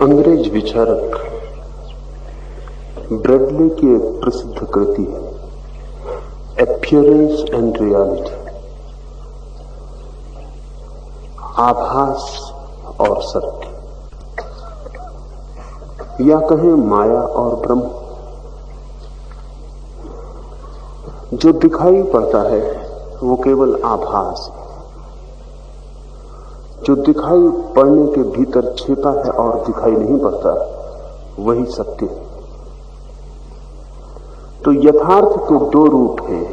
अंग्रेज विचारक ब्रैडले की एक प्रसिद्ध कृति है अपीयरेंस एंड रियलिटी, आभास और सत्य, या कहें माया और ब्रह्म। जो दिखाई पड़ता है वो केवल आभास है, जो दिखाई पड़ने के भीतर छिपा है और दिखाई नहीं पड़ता वही सत्य है। तो यथार्थ के दो रूप हैं,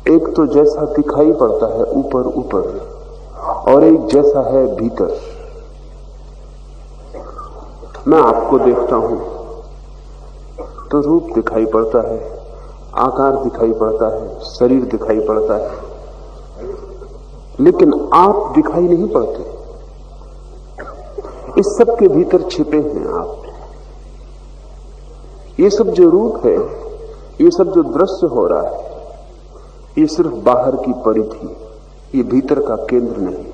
एक तो जैसा दिखाई पड़ता है ऊपर ऊपर, और एक जैसा है भीतर। मैं आपको देखता हूं तो रूप दिखाई पड़ता है, आकार दिखाई पड़ता है, शरीर दिखाई पड़ता है, लेकिन आप दिखाई नहीं पड़ते। इस सब के भीतर छिपे हैं आप। ये सब जो रूप है, ये सब जो दृश्य हो रहा है, ये सिर्फ बाहर की परिधि, ये भीतर का केंद्र नहीं।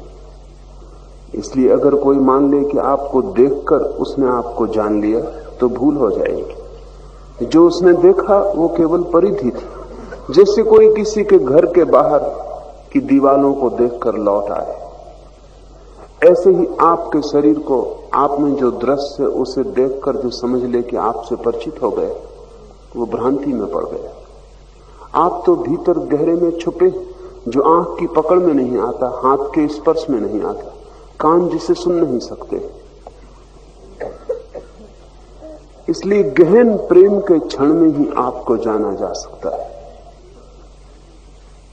इसलिए अगर कोई मान ले कि आपको देखकर उसने आपको जान लिया तो भूल हो जाएगी। जो उसने देखा वो केवल परिधि थी, जैसे कोई किसी के घर के बाहर की दीवालों को देखकर लौट आए। ऐसे ही आपके शरीर को आप में जो दृश्य उसे देखकर जो समझ ले कि आपसे परिचित हो गए, वो भ्रांति में पड़ गए। आप तो भीतर गहरे में छुपे, जो आंख की पकड़ में नहीं आता, हाथ के स्पर्श में नहीं आता, कान जिसे सुन नहीं सकते। इसलिए गहन प्रेम के क्षण में ही आपको जाना जा सकता है,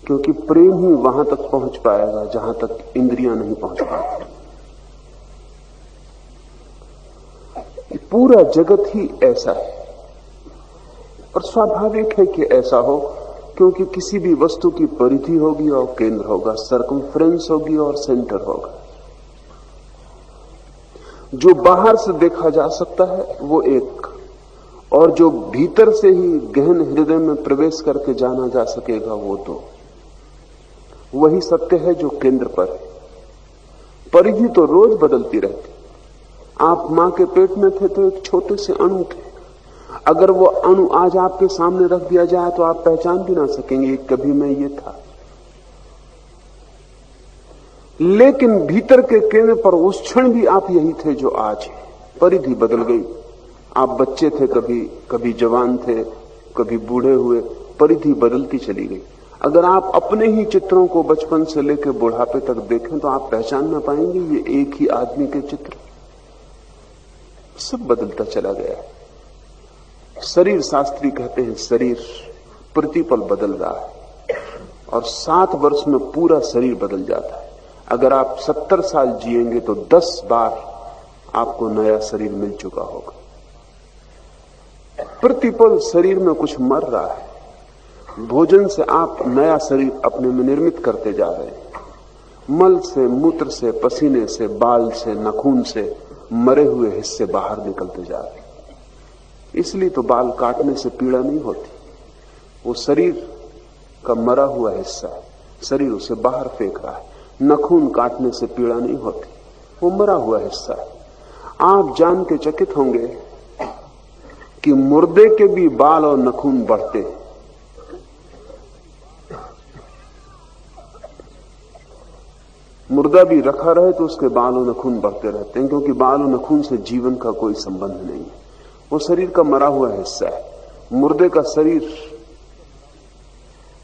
क्योंकि प्रेम ही वहां तक पहुंच पाएगा जहां तक इंद्रियां नहीं पहुंच पाती। पूरा जगत ही ऐसा है, और स्वाभाविक है कि ऐसा हो, क्योंकि किसी भी वस्तु की परिधि होगी और केंद्र होगा, सरकमफ्रेंस होगी और सेंटर होगा। जो बाहर से देखा जा सकता है वो एक, और जो भीतर से ही गहन हृदय में प्रवेश करके जाना जा सकेगा वो दो। वही सत्य है जो केंद्र पर है। परिधि तो रोज बदलती रहती। आप मां के पेट में थे तो एक छोटे से अणु थे। अगर वो अणु आज आपके सामने रख दिया जाए तो आप पहचान भी ना सकेंगे कभी मैं ये था। लेकिन भीतर के केंद्र पर उस क्षण भी आप यही थे जो आज है। परिधि बदल गई। आप बच्चे थे, कभी जवान थे, कभी बूढ़े हुए, परिधि बदलती चली गई। अगर आप अपने ही चित्रों को बचपन से लेकर बुढ़ापे तक देखें तो आप पहचान ना पाएंगे ये एक ही आदमी के चित्र। सब बदलता चला गया है। शरीर शास्त्री कहते हैं शरीर प्रतिपल बदल रहा है, और 7 वर्ष में पूरा शरीर बदल जाता है। अगर आप 70 साल जिएंगे तो 10 बार आपको नया शरीर मिल चुका होगा। प्रतिपल शरीर में कुछ मर रहा है। भोजन से आप नया शरीर अपने में निर्मित करते जा रहे हैं। मल से, मूत्र से, पसीने से, बाल से, नाखून से मरे हुए हिस्से बाहर निकलते जा रहे हैं। इसलिए तो बाल काटने से पीड़ा नहीं होती। वो शरीर का मरा हुआ हिस्सा है, शरीर उसे बाहर फेंक रहा है। नाखून काटने से पीड़ा नहीं होती, वो मरा हुआ हिस्सा है। आप जान के चकित होंगे कि मुर्दे के भी बाल और नाखून बढ़ते हैं। मुर्दा भी रखा रहे तो उसके बाल और नाखून बढ़ते रहते हैं, क्योंकि बाल और नाखून से जीवन का कोई संबंध नहीं है। वो शरीर का मरा हुआ हिस्सा है। मुर्दे का शरीर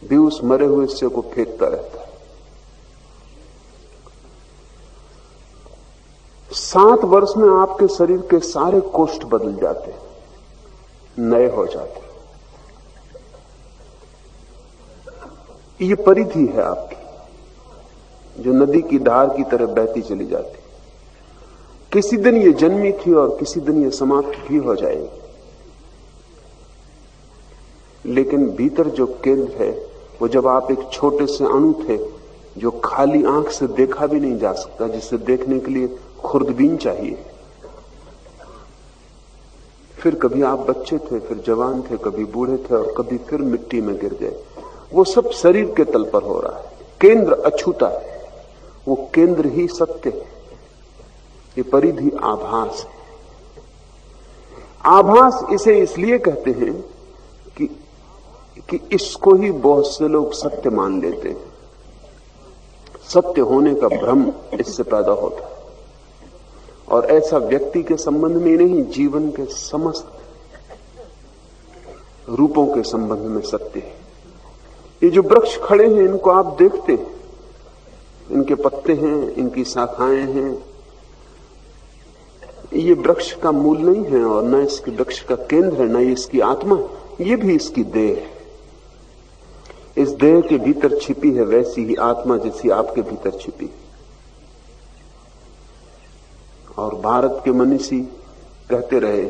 भी उस मरे हुए हिस्से को फेंकता रहता है। 7 वर्ष में आपके शरीर के सारे कोष्ठ बदल जाते हैं, नए हो जाते हैं। ये परिधि है आपकी, जो नदी की धार की तरह बहती चली जाती। किसी दिन ये जन्मी थी और किसी दिन ये समाप्त भी हो जाएगी। लेकिन भीतर जो केंद्र है, वो जब आप एक छोटे से अणु थे जो खाली आंख से देखा भी नहीं जा सकता, जिसे देखने के लिए खुर्दबीन चाहिए। फिर कभी आप बच्चे थे, फिर जवान थे, कभी बूढ़े थे, और कभी फिर मिट्टी में गिर गए। वो सब शरीर के तल पर हो रहा है। केंद्र अछूता है, वो केंद्र ही सत्य है। ये परिधि आभास है। आभास इसे इसलिए कहते हैं कि इसको ही बहुत से लोग सत्य मान लेते हैं। सत्य होने का भ्रम इससे पैदा होता है, और ऐसा व्यक्ति के संबंध में नहीं, जीवन के समस्त रूपों के संबंध में सत्य है। ये जो वृक्ष खड़े हैं, इनको आप देखते हैं, इनके पत्ते हैं, इनकी शाखाएं हैं, ये वृक्ष का मूल नहीं है, और न इसके वृक्ष का केंद्र है, न ये इसकी आत्मा, ये भी इसकी देह है। इस देह के भीतर छिपी है वैसी ही आत्मा जैसी आपके भीतर छिपी। और भारत के मनीषी कहते रहे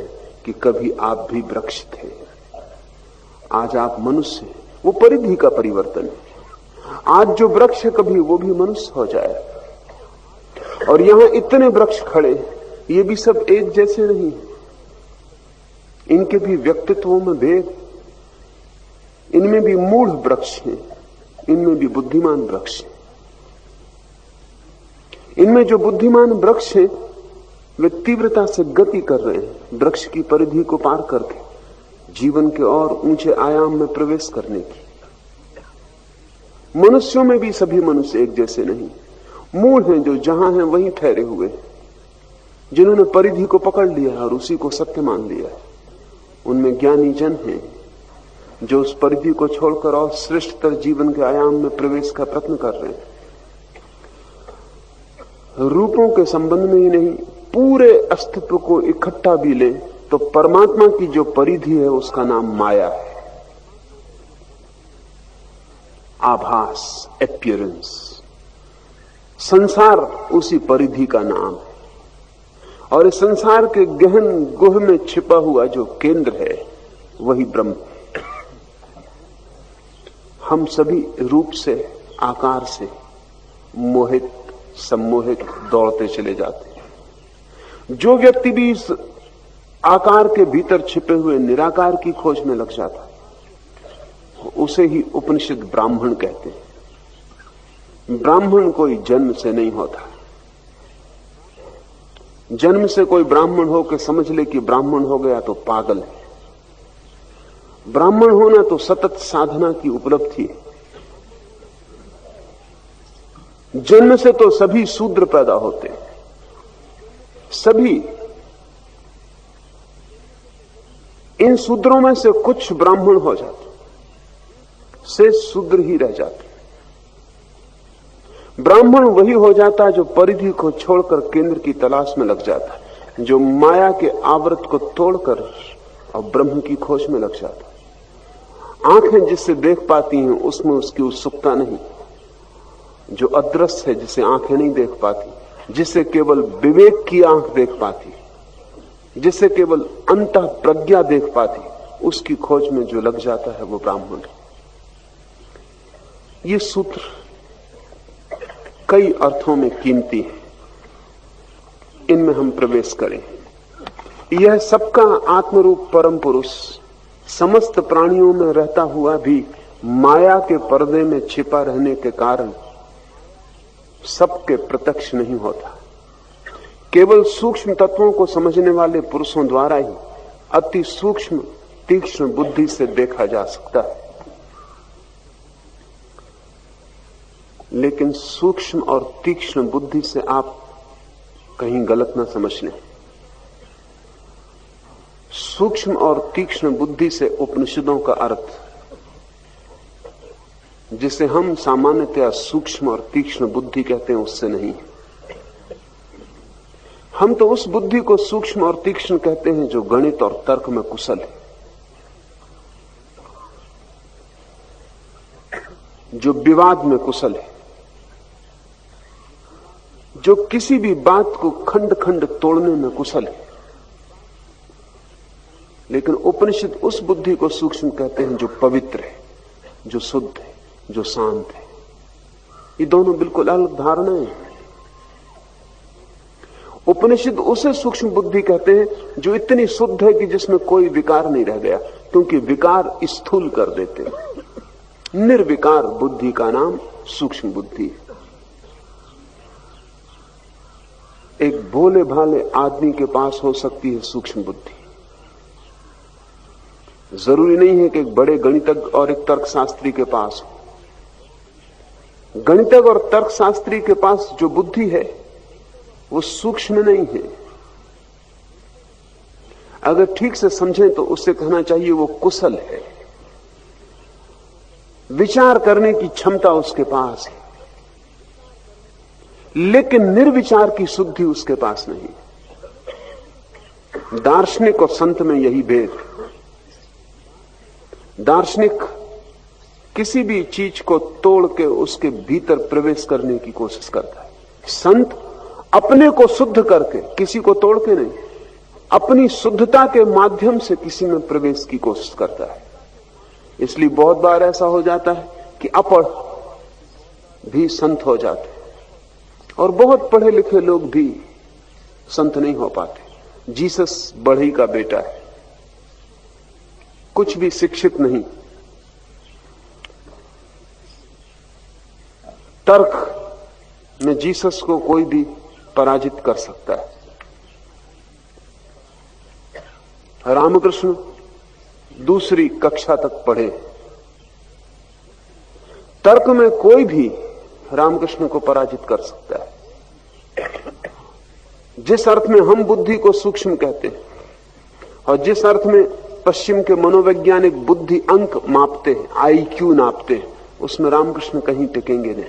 कि कभी आप भी वृक्ष थे, आज आप मनुष्य हैं। वो परिधि का परिवर्तन है। आज जो वृक्ष है कभी वो भी मनुष्य हो जाए। और यहां इतने वृक्ष खड़े, ये भी सब एक जैसे नहीं, इनके भी व्यक्तित्वों में भेद, इनमें भी मूढ़ वृक्ष हैं, इनमें भी बुद्धिमान वृक्ष हैं। इनमें जो बुद्धिमान वृक्ष हैं वे तीव्रता से गति कर रहे हैं वृक्ष की परिधि को पार करके जीवन के और ऊंचे आयाम में प्रवेश करने की। मनुष्यों में भी सभी मनुष्य एक जैसे नहीं, मूढ़ हैं जो जहां हैं वहीं ठहरे हुए, जिन्होंने परिधि को पकड़ लिया और उसी को सत्य मान लिया। उनमें ज्ञानी जन हैं जो उस परिधि को छोड़कर और श्रेष्ठतर जीवन के आयाम में प्रवेश का प्रयत्न कर रहे हैं। रूपों के संबंध में ही नहीं, पूरे अस्तित्व को इकट्ठा भी ले तो परमात्मा की जो परिधि है उसका नाम माया है, आभास, एपियरेंस। संसार उसी परिधि का नाम है, और इस संसार के गहन गुह में छिपा हुआ जो केंद्र है वही ब्रह्म। हम सभी रूप से, आकार से मोहित, सम्मोहित दौड़ते चले जाते हैं। जो व्यक्ति भी इस आकार के भीतर छिपे हुए निराकार की खोज में लग जाता है उसे ही उपनिषद ब्राह्मण कहते हैं। ब्राह्मण कोई जन्म से नहीं होता। जन्म से कोई ब्राह्मण हो के समझ ले कि ब्राह्मण हो गया तो पागल है। ब्राह्मण होना तो सतत साधना की उपलब्धि है। जन्म से तो सभी शूद्र पैदा होते हैं, सभी। इन शूद्रों में से कुछ ब्राह्मण हो जाते, से शूद्र ही रह जाते। ब्राह्मण वही हो जाता है जो परिधि को छोड़कर केंद्र की तलाश में लग जाता है, जो माया के आवृत को तोड़कर और ब्रह्म की खोज में लग जाता है। आंखें जिससे देख पाती हैं उसमें उसकी उत्सुकता नहीं। जो अदृश्य है, जिसे आंखें नहीं देख पाती, जिसे केवल विवेक की आंख देख पाती, जिसे केवल अंतः प्रज्ञा देख पाती, उसकी खोज में जो लग जाता है वो ब्राह्मण है। ये सूत्र कई अर्थों में कीमती है, इनमें हम प्रवेश करें। यह सबका आत्मरूप परम पुरुष समस्त प्राणियों में रहता हुआ भी माया के पर्दे में छिपा रहने के कारण सबके प्रत्यक्ष नहीं होता। केवल सूक्ष्म तत्वों को समझने वाले पुरुषों द्वारा ही अति सूक्ष्म तीक्ष्ण बुद्धि से देखा जा सकता है। लेकिन सूक्ष्म और तीक्ष्ण बुद्धि से आप कहीं गलत ना समझ लें। सूक्ष्म और तीक्ष्ण बुद्धि से उपनिषदों का अर्थ, जिसे हम सामान्यतया सूक्ष्म और तीक्ष्ण बुद्धि कहते हैं, उससे नहीं। हम तो उस बुद्धि को सूक्ष्म और तीक्ष्ण कहते हैं जो गणित और तर्क में कुशल है, जो विवाद में कुशल है, जो किसी भी बात को खंड खंड तोड़ने में कुशल है। लेकिन उपनिषद उस बुद्धि को सूक्ष्म कहते हैं जो पवित्र है, जो शुद्ध है, जो शांत है। ये दोनों बिल्कुल अलग धारणाएं हैं। उपनिषद उसे सूक्ष्म बुद्धि कहते हैं जो इतनी शुद्ध है कि जिसमें कोई विकार नहीं रह गया, क्योंकि विकार स्थूल कर देते हैं। निर्विकार बुद्धि का नाम सूक्ष्म बुद्धि है। एक भोले भाले आदमी के पास हो सकती है सूक्ष्म बुद्धि, जरूरी नहीं है कि एक बड़े गणितज्ञ और एक तर्कशास्त्री के पास हो। गणितज्ञ और तर्कशास्त्री के पास जो बुद्धि है वो सूक्ष्म नहीं है। अगर ठीक से समझें तो उससे कहना चाहिए वो कुशल है। विचार करने की क्षमता उसके पास है, लेकिन निर्विचार की शुद्धि उसके पास नहीं। दार्शनिक और संत में यही भेद है। दार्शनिक किसी भी चीज को तोड़ के उसके भीतर प्रवेश करने की कोशिश करता है। संत अपने को शुद्ध करके, किसी को तोड़ के नहीं, अपनी शुद्धता के माध्यम से किसी में प्रवेश की कोशिश करता है। इसलिए बहुत बार ऐसा हो जाता है कि अपढ़ भी संत हो जाते हैं और बहुत पढ़े लिखे लोग भी संत नहीं हो पाते। जीसस बढ़ई का बेटा है, कुछ भी शिक्षित नहीं। तर्क में जीसस को कोई भी पराजित कर सकता है। रामकृष्ण दूसरी कक्षा तक पढ़े, तर्क में कोई भी रामकृष्ण को पराजित कर सकता है। जिस अर्थ में हम बुद्धि को सूक्ष्म कहते हैं और जिस अर्थ में पश्चिम के मनोवैज्ञानिक बुद्धि अंक मापते हैं, आईक्यू नापते हैं, उसमें रामकृष्ण कहीं टिकेंगे नहीं।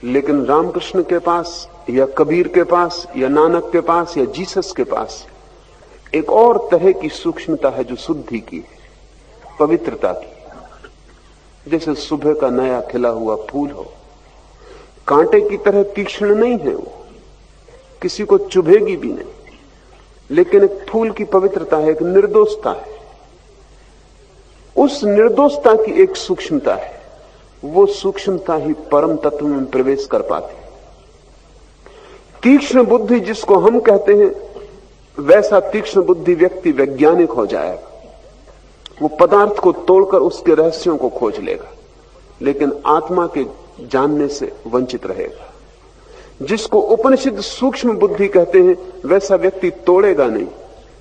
लेकिन रामकृष्ण के पास या कबीर के पास या नानक के पास या जीसस के पास एक और तरह की सूक्ष्मता है जो शुद्धि की है, पवित्रता की। जैसे सुबह का नया खिला हुआ फूल हो, कांटे की तरह तीक्ष्ण नहीं है, वो किसी को चुभेगी भी नहीं, लेकिन एक फूल की पवित्रता है, एक निर्दोषता है। उस निर्दोषता की एक सूक्ष्मता है, वो सूक्ष्मता ही परम तत्व में प्रवेश कर पाती है। तीक्ष्ण बुद्धि जिसको हम कहते हैं, वैसा तीक्ष्ण बुद्धि व्यक्ति वैज्ञानिक हो जाएगा। वो पदार्थ को तोड़कर उसके रहस्यों को खोज लेगा, लेकिन आत्मा के जानने से वंचित रहेगा। जिसको उपनिषद सूक्ष्म बुद्धि कहते हैं, वैसा व्यक्ति तोड़ेगा नहीं,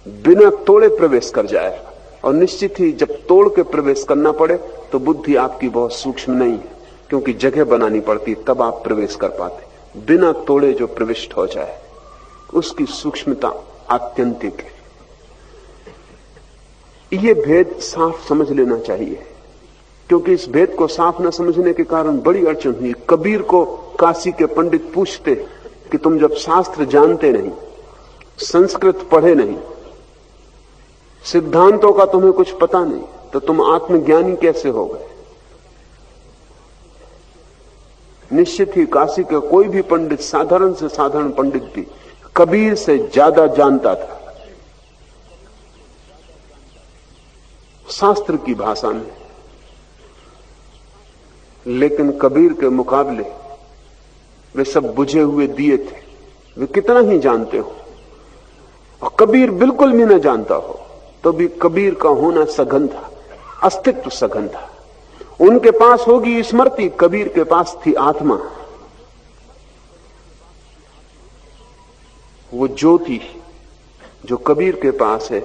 बिना तोड़े प्रवेश कर जाएगा। और निश्चित ही जब तोड़ के प्रवेश करना पड़े तो बुद्धि आपकी बहुत सूक्ष्म नहीं है, क्योंकि जगह बनानी पड़ती, तब आप प्रवेश कर पाते। बिना तोड़े जो प्रविष्ट हो जाए उसकी सूक्ष्मता आत्यंतिक है। यह भेद साफ समझ लेना चाहिए, क्योंकि इस भेद को साफ न समझने के कारण बड़ी अड़चन हुई। कबीर को काशी के पंडित पूछते कि तुम जब शास्त्र जानते नहीं, संस्कृत पढ़े नहीं, सिद्धांतों का तुम्हें कुछ पता नहीं, तो तुम आत्मज्ञानी कैसे हो गए? निश्चित ही काशी का कोई भी पंडित, साधारण से साधारण पंडित भी कबीर से ज्यादा जानता था शास्त्र की भाषा में, लेकिन कबीर के मुकाबले वे सब बुझे हुए दिए थे। वे कितना ही जानते हो, और कबीर बिल्कुल भी न जानता हो तो भी कबीर का होना सघन था, अस्तित्व सघन था। उनके पास होगी स्मृति, कबीर के पास थी आत्मा। वो ज्योति जो कबीर के पास है,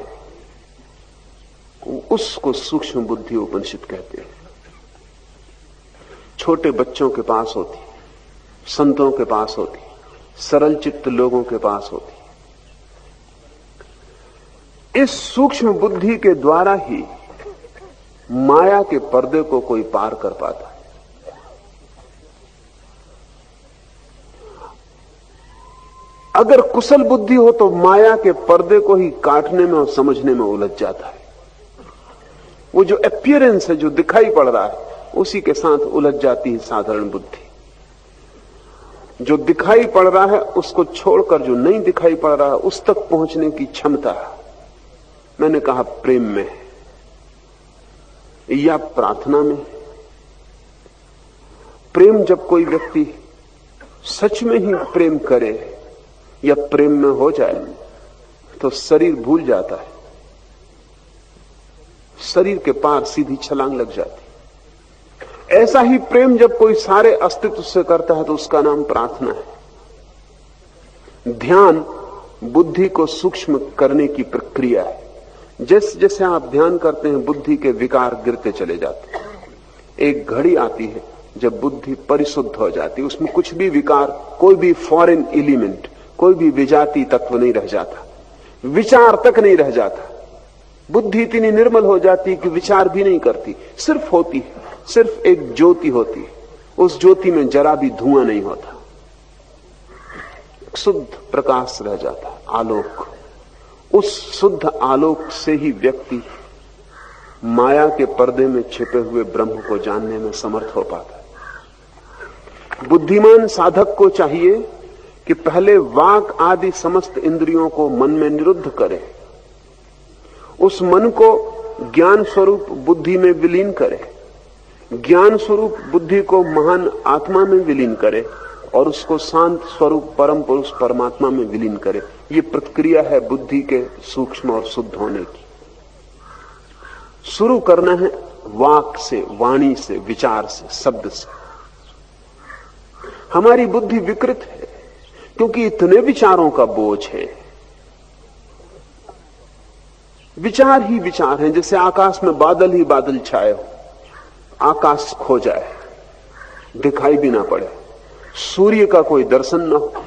उसको सूक्ष्म बुद्धि उपनिषद कहते हैं। छोटे बच्चों के पास होती, संतों के पास होती, सरल चित्त लोगों के पास होती। इस सूक्ष्म बुद्धि के द्वारा ही माया के पर्दे को कोई पार कर पाता है। अगर कुशल बुद्धि हो तो माया के पर्दे को ही काटने में और समझने में उलझ जाता है। वो जो अपीयरेंस है, जो दिखाई पड़ रहा है, उसी के साथ उलझ जाती है साधारण बुद्धि। जो दिखाई पड़ रहा है उसको छोड़कर जो नहीं दिखाई पड़ रहा है उस तक पहुंचने की क्षमता, मैंने कहा, प्रेम में या प्रार्थना में। प्रेम जब कोई व्यक्ति सच में ही प्रेम करे या प्रेम में हो जाए तो शरीर भूल जाता है, शरीर के पार सीधी छलांग लग जाती। ऐसा ही प्रेम जब कोई सारे अस्तित्व से करता है तो उसका नाम प्रार्थना है। ध्यान बुद्धि को सूक्ष्म करने की प्रक्रिया है। जैसे जैसे आप ध्यान करते हैं बुद्धि के विकार गिरते चले जाते हैं। एक घड़ी आती है जब बुद्धि परिशुद्ध हो जाती है, उसमें कुछ भी विकार, कोई भी फॉरेन एलिमेंट, कोई भी विजाती तत्व नहीं रह जाता, विचार तक नहीं रह जाता। बुद्धि इतनी निर्मल हो जाती कि विचार भी नहीं करती, सिर्फ होती है, सिर्फ एक ज्योति होती है। उस ज्योति में जरा भी धुआं नहीं होता, शुद्ध प्रकाश रह जाता, आलोक। उस शुद्ध आलोक से ही व्यक्ति माया के पर्दे में छिपे हुए ब्रह्म को जानने में समर्थ हो पाता है। बुद्धिमान साधक को चाहिए कि पहले वाक आदि समस्त इंद्रियों को मन में निरुद्ध करे, उस मन को ज्ञान स्वरूप बुद्धि में विलीन करे, ज्ञान स्वरूप बुद्धि को महान आत्मा में विलीन करे और उसको शांत स्वरूप परम पुरुष परमात्मा में विलीन करे। ये प्रक्रिया है बुद्धि के सूक्ष्म और शुद्ध होने की। शुरू करना है वाक से, वाणी से, विचार से, शब्द से। हमारी बुद्धि विकृत है क्योंकि इतने विचारों का बोझ है। विचार ही विचार हैं, जैसे आकाश में बादल ही बादल छाए हो, आकाश खो जाए, दिखाई भी ना पड़े, सूर्य का कोई दर्शन न हो,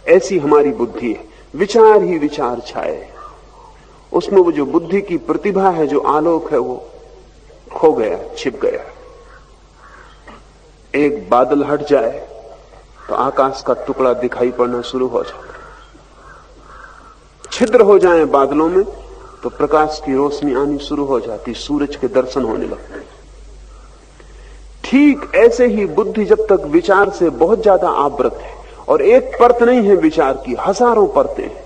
ऐसी हमारी बुद्धि है। विचार ही विचार छाए, उसमें वो जो बुद्धि की प्रतिभा है, जो आलोक है, वो खो गया, छिप गया। एक बादल हट जाए तो आकाश का टुकड़ा दिखाई पड़ना शुरू हो जाता। छिद्र हो जाए बादलों में तो प्रकाश की रोशनी आनी शुरू हो जाती, सूरज के दर्शन होने लगते। ठीक ऐसे ही बुद्धि जब तक विचार से बहुत ज्यादा आवृत है, और एक परत नहीं है विचार की, हजारों परतें हैं।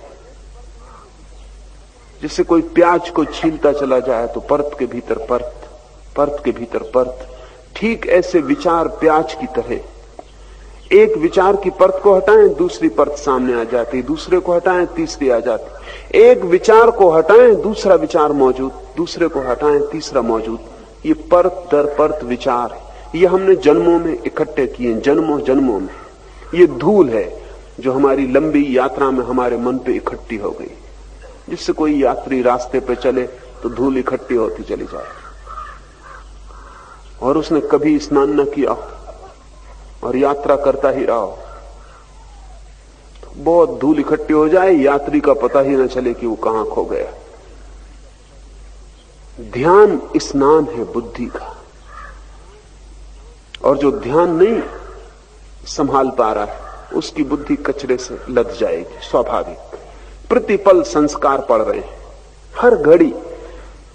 जिससे कोई प्याज को छीलता चला जाए तो परत के भीतर परत, परत के भीतर परत। ठीक ऐसे विचार प्याज की तरह, एक विचार की परत को हटाएं दूसरी परत सामने आ जाती, दूसरे को हटाएं तीसरी आ जाती, एक विचार को हटाएं दूसरा विचार मौजूद, दूसरे को हटाएं तीसरा मौजूद। ये परत दर परत विचार है। ये हमने जन्मों में इकट्ठे किए, जन्मों जन्मों में। ये धूल है जो हमारी लंबी यात्रा में हमारे मन पे इकट्ठी हो गई। जिससे कोई यात्री रास्ते पे चले तो धूल इकट्ठी होती चली जाए, और उसने कभी स्नान न किया और यात्रा करता ही रहा हो, तो बहुत धूल इकट्ठी हो जाए, यात्री का पता ही न चले कि वो कहां खो गया। ध्यान स्नान है बुद्धि का, और जो ध्यान नहीं संभाल पा रहा है उसकी बुद्धि कचरे से लद जाएगी, स्वाभाविक। प्रतिपल संस्कार पड़ रहे हैं, हर घड़ी।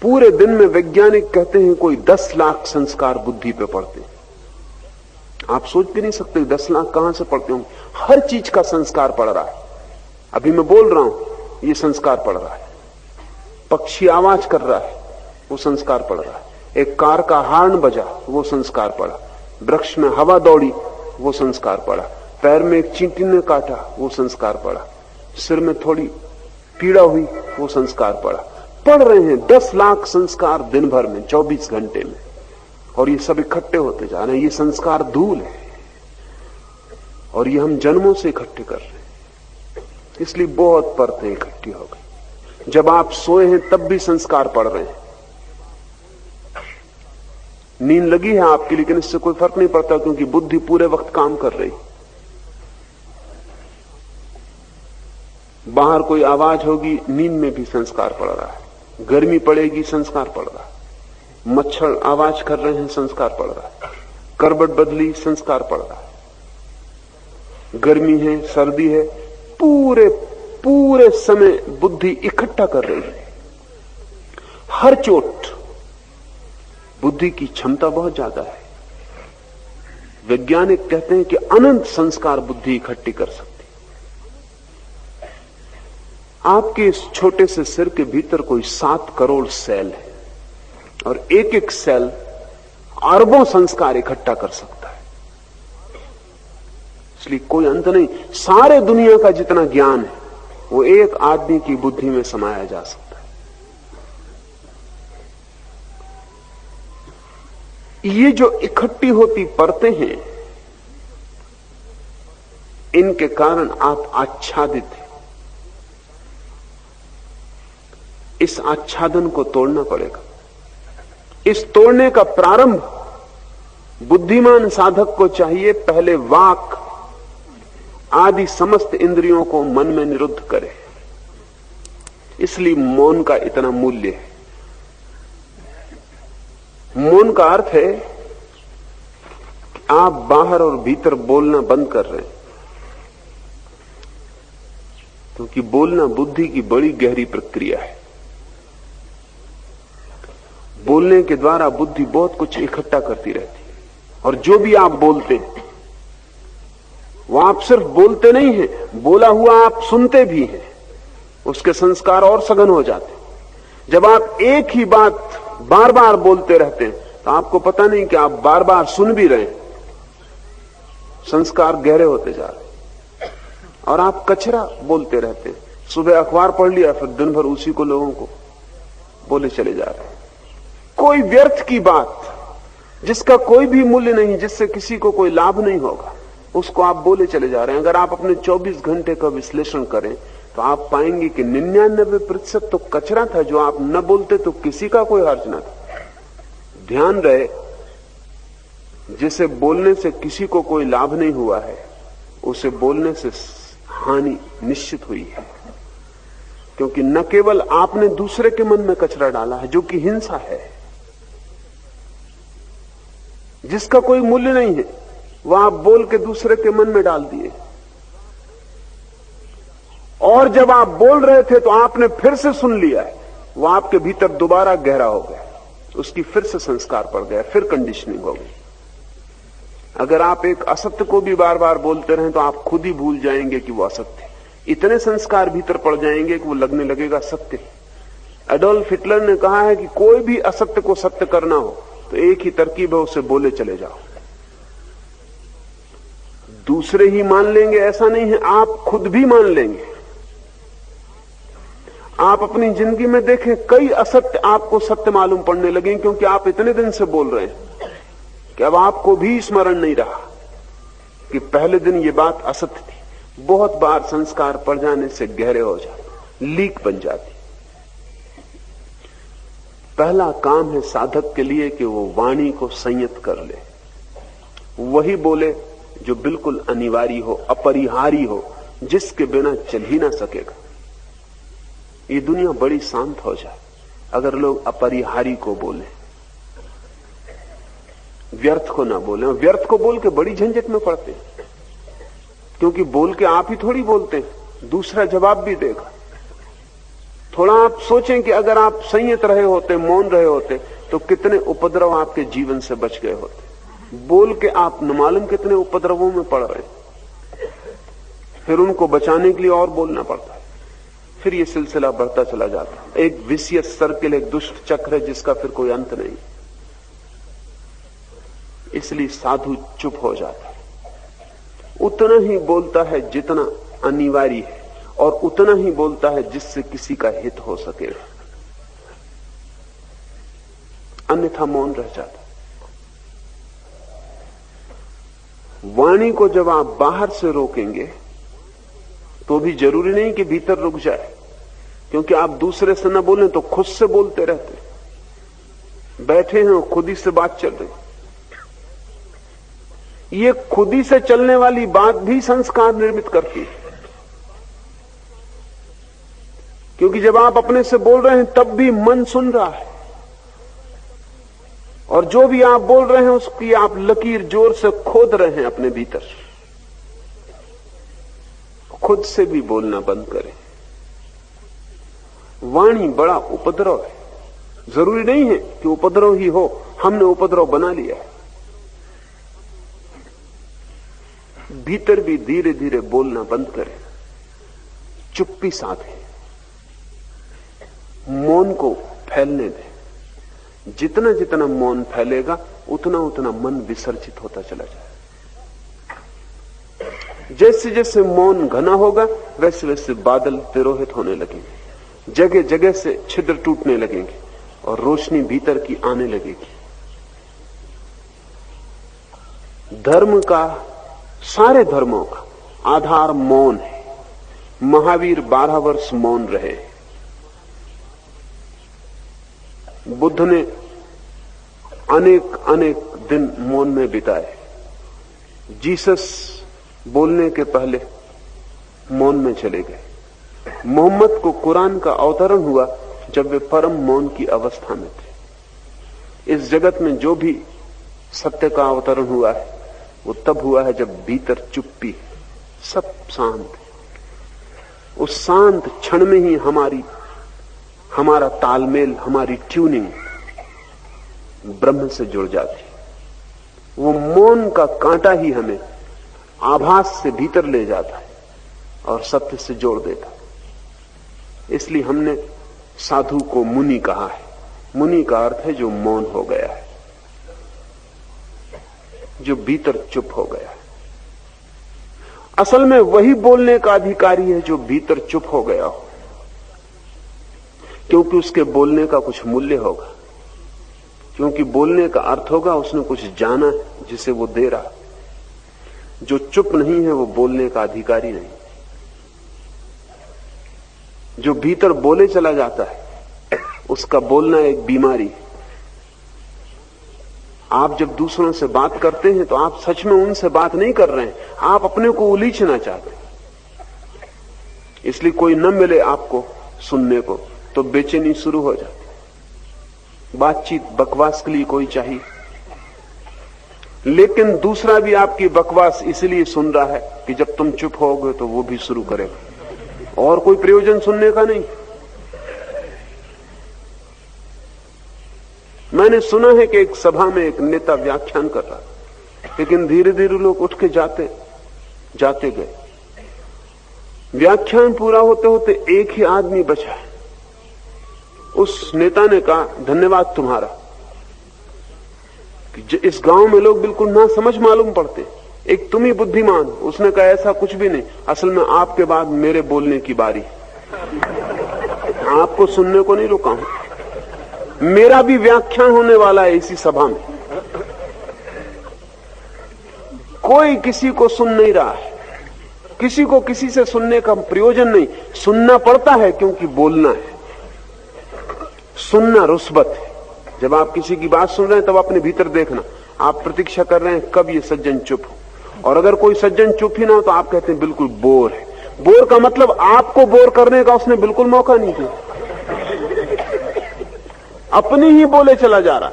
पूरे दिन में वैज्ञानिक कहते हैं कोई 10 लाख संस्कार बुद्धि पे पड़ते हैं। आप सोच भी नहीं सकते 10 लाख कहां से पड़ते होंगे। हर चीज का संस्कार पड़ रहा है। अभी मैं बोल रहा हूं, ये संस्कार पड़ रहा है। पक्षी आवाज कर रहा है, वो संस्कार पड़ रहा है। एक कार का हॉर्न बजा, वो संस्कार पड़ा। वृक्ष में हवा दौड़ी, वो संस्कार पड़ा। पैर में एक चींटी ने काटा, वो संस्कार पड़ा। सिर में थोड़ी पीड़ा हुई, वो संस्कार पड़ा। पढ़ रहे हैं 10 लाख संस्कार दिन भर में, 24 घंटे में, और ये सब इकट्ठे होते जा रहे हैं। ये संस्कार धूल है, और ये हम जन्मों से इकट्ठे कर रहे हैं। इसलिए बहुत परतें इकट्ठी हो गई। जब आप सोए हैं तब भी संस्कार पड़ रहे हैं। नींद लगी है आपकी, लेकिन इससे कोई फर्क नहीं पड़ता, क्योंकि बुद्धि पूरे वक्त काम कर रही। बाहर कोई आवाज होगी, नींद में भी संस्कार पड़ रहा है। गर्मी पड़ेगी, संस्कार पड़ रहा है। मच्छर आवाज कर रहे हैं, संस्कार पड़ रहा है। करवट बदली, संस्कार पड़ रहा है। गर्मी है, सर्दी है, पूरे समय बुद्धि इकट्ठा कर रही है। हर चोट। बुद्धि की क्षमता बहुत ज्यादा है। वैज्ञानिक कहते हैं कि अनंत संस्कार बुद्धि इकट्ठी कर सकती। आपके इस छोटे से सिर के भीतर कोई 7 करोड़ सेल है, और एक एक सेल अरबों संस्कार इकट्ठा कर सकता है। इसलिए कोई अंत नहीं। सारे दुनिया का जितना ज्ञान है वो एक आदमी की बुद्धि में समाया जा सकता है। ये जो इकट्ठी होती परतें हैं, इनके कारण आप आच्छादित हैं, इस आच्छादन को तोड़ना पड़ेगा। इस तोड़ने का प्रारंभ बुद्धिमान साधक को चाहिए। पहले वाक आदि समस्त इंद्रियों को मन में निरुद्ध करे। इसलिए मौन का इतना मूल्य है। मौन का अर्थ है कि आप बाहर और भीतर बोलना बंद कर रहे हैं, क्योंकि बोलना बुद्धि की बड़ी गहरी प्रक्रिया है। बोलने के द्वारा बुद्धि बहुत कुछ इकट्ठा करती रहती है, और जो भी आप बोलते हैं वो आप सिर्फ बोलते नहीं हैं, बोला हुआ आप सुनते भी हैं। उसके संस्कार और सघन हो जाते हैं। जब आप एक ही बात बार बार बोलते रहते हैं तो आपको पता नहीं कि आप बार बार सुन भी रहे हैं। संस्कार गहरे होते जा रहे हैं। और आप कचरा बोलते रहते हैं। सुबह अखबार पढ़ लिया, फिर दिन भर उसी को लोगों को बोले चले जा रहे हैं। कोई व्यर्थ की बात जिसका कोई भी मूल्य नहीं, जिससे किसी को कोई लाभ नहीं होगा, उसको आप बोले चले जा रहे हैं। अगर आप अपने 24 घंटे का विश्लेषण करें तो आप पाएंगे कि 99% तो कचरा था। जो आप न बोलते तो किसी का कोई हर्ज न था। ध्यान रहे, जिसे बोलने से किसी को कोई लाभ नहीं हुआ है, उसे बोलने से हानि निश्चित हुई है। क्योंकि न केवल आपने दूसरे के मन में कचरा डाला है, जो कि हिंसा है, जिसका कोई मूल्य नहीं है, वह आप बोल के दूसरे के मन में डाल दिए। और जब आप बोल रहे थे तो आपने फिर से सुन लिया है, वो आपके भीतर दोबारा गहरा हो गया, उसकी फिर से संस्कार पड़ गया, फिर कंडीशनिंग हो गई। अगर आप एक असत्य को भी बार बार बोलते रहें तो आप खुद ही भूल जाएंगे कि वो असत्य है। इतने संस्कार भीतर पड़ जाएंगे कि वो लगने लगेगा सत्य। एडोल्फ हिटलर ने कहा है कि कोई भी असत्य को सत्य करना हो तो एक ही तरकीब है, उसे बोले चले जाओ। दूसरे ही मान लेंगे ऐसा नहीं है, आप खुद भी मान लेंगे। आप अपनी जिंदगी में देखें, कई असत्य आपको सत्य मालूम पड़ने लगे, क्योंकि आप इतने दिन से बोल रहे हैं कि अब आपको भी स्मरण नहीं रहा कि पहले दिन ये बात असत्य थी। बहुत बार संस्कार पड़ जाने से गहरे हो जाते, लीक बन जाती। पहला काम है साधक के लिए कि वो वाणी को संयत कर ले, वही बोले जो बिल्कुल अनिवार्य हो, अपरिहार्य हो, जिसके बिना चल ही ना सकेगा। ये दुनिया बड़ी शांत हो जाए अगर लोग अपरिहार्य को बोले, व्यर्थ को ना बोले। व्यर्थ को बोल के बड़ी झंझट में पड़ते हैं, क्योंकि बोल के आप ही थोड़ी बोलते हैं, दूसरा जवाब भी देगा। थोड़ा आप सोचें कि अगर आप संयत रहे होते, मौन रहे होते, तो कितने उपद्रव आपके जीवन से बच गए होते। बोल के आप न मालूम कितने उपद्रवों में पड़ रहे, फिर उनको बचाने के लिए और बोलना पड़ता है। फिर ये सिलसिला बढ़ता चला जाता है, एक विशियस सर्किल, एक दुष्ट चक्र है जिसका फिर कोई अंत नहीं। इसलिए साधु चुप हो जाता है, उतना ही बोलता है जितना अनिवार्य है, और उतना ही बोलता है जिससे किसी का हित हो सके, अन्यथा मौन रह जाता। वाणी को जब आप बाहर से रोकेंगे तो भी जरूरी नहीं कि भीतर रुक जाए, क्योंकि आप दूसरे से न बोलें तो खुद से बोलते रहते। बैठे हैं और खुद ही से बात चल रही, ये खुद ही से चलने वाली बात भी संस्कार निर्मित करती है। क्योंकि जब आप अपने से बोल रहे हैं तब भी मन सुन रहा है, और जो भी आप बोल रहे हैं उसकी आप लकीर जोर से खोद रहे हैं अपने भीतर। खुद से भी बोलना बंद करें। वाणी बड़ा उपद्रव है। जरूरी नहीं है कि उपद्रव ही हो, हमने उपद्रव बना लिया है। भीतर भी धीरे धीरे बोलना बंद करें, चुप्पी साधें, मौन को फैलने दें। जितना जितना मौन फैलेगा उतना उतना मन विसर्जित होता चला जाए। जैसे जैसे मौन घना होगा वैसे वैसे बादल तिरोहित होने लगेंगे, जगह जगह से छिद्र टूटने लगेंगे और रोशनी भीतर की आने लगेगी। धर्म का, सारे धर्मों का आधार मौन है। महावीर 12 वर्ष मौन रहे। बुद्ध ने अनेक अनेक दिन मौन में बिताए। जीसस बोलने के पहले मौन में चले गए। मोहम्मद को कुरान का अवतरण हुआ जब वे परम मौन की अवस्था में थे। इस जगत में जो भी सत्य का अवतरण हुआ है वो तब हुआ है जब भीतर चुप्पी, सब शांत। उस शांत क्षण में ही हमारा तालमेल, हमारी ट्यूनिंग ब्रह्म से जुड़ जाती। वो मौन का कांटा ही हमें आभास से भीतर ले जाता है और सत्य से जोड़ देता है। इसलिए हमने साधु को मुनि कहा है। मुनि का अर्थ है जो मौन हो गया है, जो भीतर चुप हो गया है। असल में वही बोलने का अधिकारी है जो भीतर चुप हो गया हो, क्योंकि उसके बोलने का कुछ मूल्य होगा, क्योंकि बोलने का अर्थ होगा उसने कुछ जाना है जिसे वो दे रहा। जो चुप नहीं है वो बोलने का अधिकारी नहीं। जो भीतर बोले चला जाता है उसका बोलना एक बीमारी है। आप जब दूसरों से बात करते हैं तो आप सच में उनसे बात नहीं कर रहे हैं, आप अपने को उलीचना चाहते हैं। इसलिए कोई न मिले आपको सुनने को तो बेचैनी शुरू हो जाती। बातचीत बकवास के लिए कोई चाहिए, लेकिन दूसरा भी आपकी बकवास इसलिए सुन रहा है कि जब तुम चुप होगे तो वो भी शुरू करेगा, और कोई प्रयोजन सुनने का नहीं। मैंने सुना है कि एक सभा में एक नेता व्याख्यान कर रहा, लेकिन धीरे धीरे लोग उठ के जाते गए। व्याख्यान पूरा होते होते एक ही आदमी बचा। उस नेता ने कहा, धन्यवाद तुम्हारा कि इस गांव में लोग बिल्कुल ना समझ मालूम पड़ते, एक तुम ही बुद्धिमान। उसने कहा, ऐसा कुछ भी नहीं, असल में आपके बाद मेरे बोलने की बारी, आपको सुनने को नहीं रुका हूं। मेरा भी व्याख्यान होने वाला है इसी सभा में। कोई किसी को सुन नहीं रहा है, किसी को किसी से सुनने का प्रयोजन नहीं। सुनना पड़ता है क्योंकि बोलना है। सुनना रुस्बत है। जब आप किसी की बात सुन रहे हैं तब अपने भीतर देखना, आप प्रतीक्षा कर रहे हैं कब ये सज्जन चुप हो, और अगर कोई सज्जन चुप ही ना हो तो आप कहते हैं बिल्कुल बोर है। बोर का मतलब आपको बोर करने का उसने बिल्कुल मौका नहीं दिया, अपनी ही बोले चला जा रहा।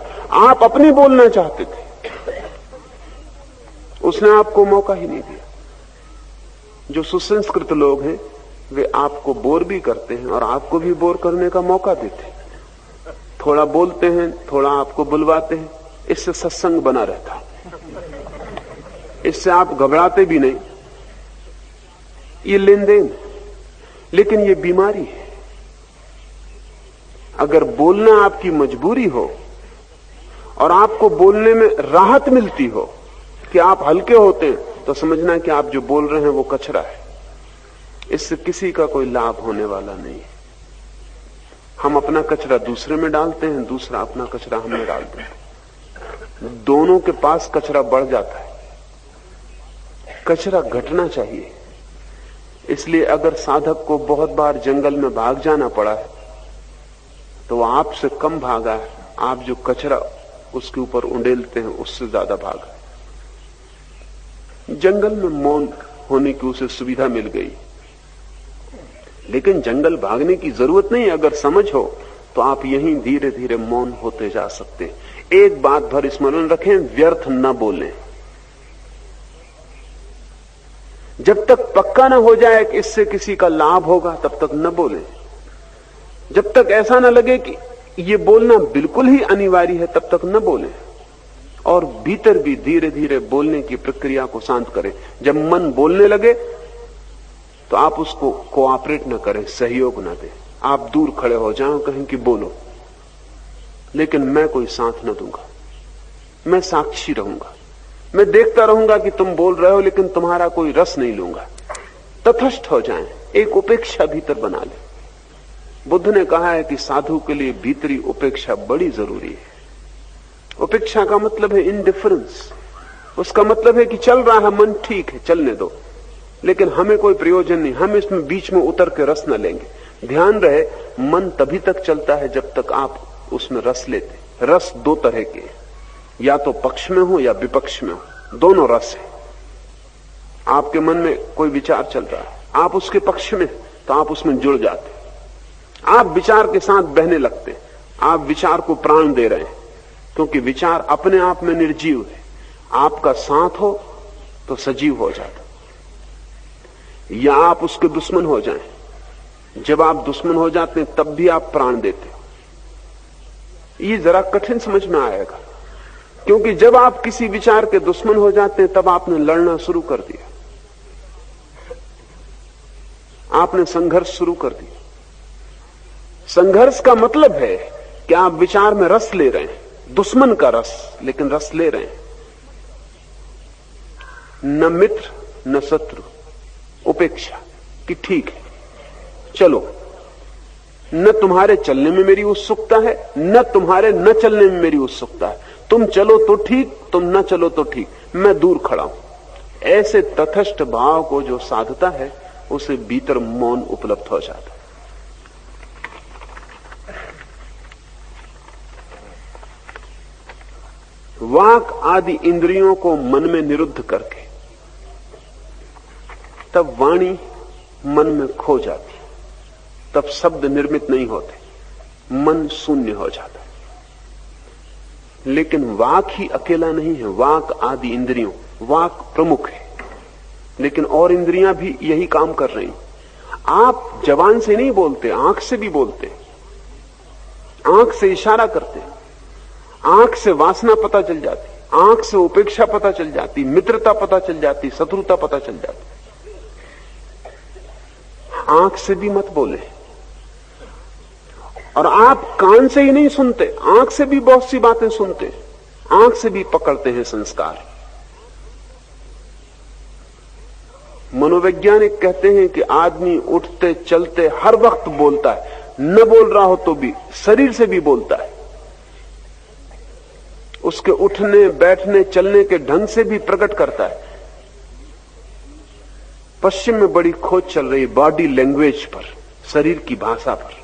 आप अपनी बोलना चाहते थे, उसने आपको मौका ही नहीं दिया। जो सुसंस्कृत लोग हैं वे आपको बोर भी करते हैं और आपको भी बोर करने का मौका देते हैं। थोड़ा बोलते हैं, थोड़ा आपको बुलवाते हैं, इससे सत्संग बना रहता है, इससे आप घबराते भी नहीं। ये लेन देन, लेकिन ये बीमारी है। अगर बोलना आपकी मजबूरी हो और आपको बोलने में राहत मिलती हो कि आप हल्के होते हैं, तो समझना कि आप जो बोल रहे हैं वो कचरा है। इससे किसी का कोई लाभ होने वाला नहीं है। हम अपना कचरा दूसरे में डालते हैं, दूसरा अपना कचरा हमें डालते हैं। दोनों के पास कचरा बढ़ जाता है। कचरा घटना चाहिए। इसलिए अगर साधक को बहुत बार जंगल में भाग जाना पड़ा है तो वो आपसे कम भागा है, आप जो कचरा उसके ऊपर उंडेलते हैं उससे ज्यादा भागा है। जंगल में मौन होने की उसे सुविधा मिल गई, लेकिन जंगल भागने की जरूरत नहीं। अगर समझ हो तो आप यहीं धीरे धीरे मौन होते जा सकते हैं। एक बात भर स्मरण रखें, व्यर्थ न बोलें। जब तक पक्का न हो जाए कि इससे किसी का लाभ होगा तब तक न बोलें। जब तक ऐसा न लगे कि ये बोलना बिल्कुल ही अनिवार्य है तब तक न बोलें। और भीतर भी धीरे धीरे बोलने की प्रक्रिया को शांत करें। जब मन बोलने लगे तो आप उसको कोऑपरेट न करें, सहयोग न दें। आप दूर खड़े हो जाओ, कहें कि बोलो, लेकिन मैं कोई साथ न दूंगा, मैं साक्षी रहूंगा, मैं देखता रहूंगा कि तुम बोल रहे हो, लेकिन तुम्हारा कोई रस नहीं लूंगा। तटस्थ हो जाएं, एक उपेक्षा भीतर बना लें। बुद्ध ने कहा है कि साधु के लिए भीतरी उपेक्षा बड़ी जरूरी है। उपेक्षा का मतलब है इंडिफरेंस। उसका मतलब है कि चल रहा है मन, ठीक है, चलने दो, लेकिन हमें कोई प्रयोजन नहीं, हम इसमें बीच में उतर के रस न लेंगे। ध्यान रहे, मन तभी तक चलता है जब तक आप उसमें रस लेते। रस दो तरह के, या तो पक्ष में हो या विपक्ष में हो, दोनों रस है। आपके मन में कोई विचार चल रहा है, आप उसके पक्ष में, तो आप उसमें जुड़ जाते, आप विचार के साथ बहने लगते, आप विचार को प्राण दे रहे हैं, क्योंकि विचार अपने आप में निर्जीव है। आपका साथ हो तो सजीव हो जाता, या आप उसके दुश्मन हो जाएं। जब आप दुश्मन हो जाते हैं तब भी आप प्राण देते हो। ये जरा कठिन समझ में आएगा, क्योंकि जब आप किसी विचार के दुश्मन हो जाते हैं तब आपने लड़ना शुरू कर दिया, आपने संघर्ष शुरू कर दिया। संघर्ष का मतलब है कि आप विचार में रस ले रहे हैं, दुश्मन का रस, लेकिन रस ले रहे हैं। न मित्र न शत्रु, उपेक्षा कि ठीक है, चलो, न तुम्हारे चलने में मेरी उत्सुकता है, न तुम्हारे न चलने में मेरी उत्सुकता है। तुम चलो तो ठीक, तुम न चलो तो ठीक, मैं दूर खड़ा हूं। ऐसे तटस्थ भाव को जो साधता है उसे भीतर मौन उपलब्ध हो जाता है। वाक आदि इंद्रियों को मन में निरुद्ध करके तब वाणी मन में खो जाती, तब शब्द निर्मित नहीं होते, मन शून्य हो जाता है। लेकिन वाक ही अकेला नहीं है, वाक आदि इंद्रियों, वाक प्रमुख है, लेकिन और इंद्रियां भी यही काम कर रही। आप जबान से नहीं बोलते, आंख से भी बोलते, आंख से इशारा करते, आंख से वासना पता चल जाती, आंख से उपेक्षा पता चल जाती, मित्रता पता चल जाती, शत्रुता पता चल जाती। आंख से भी मत बोले। और आप कान से ही नहीं सुनते, आंख से भी बहुत सी बातें सुनते, आंख से भी पकड़ते हैं संस्कार। मनोवैज्ञानिक कहते हैं कि आदमी उठते चलते हर वक्त बोलता है, न बोल रहा हो तो भी शरीर से भी बोलता है, उसके उठने बैठने चलने के ढंग से भी प्रकट करता है। पश्चिम में बड़ी खोज चल रही बॉडी लैंग्वेज पर, शरीर की भाषा पर।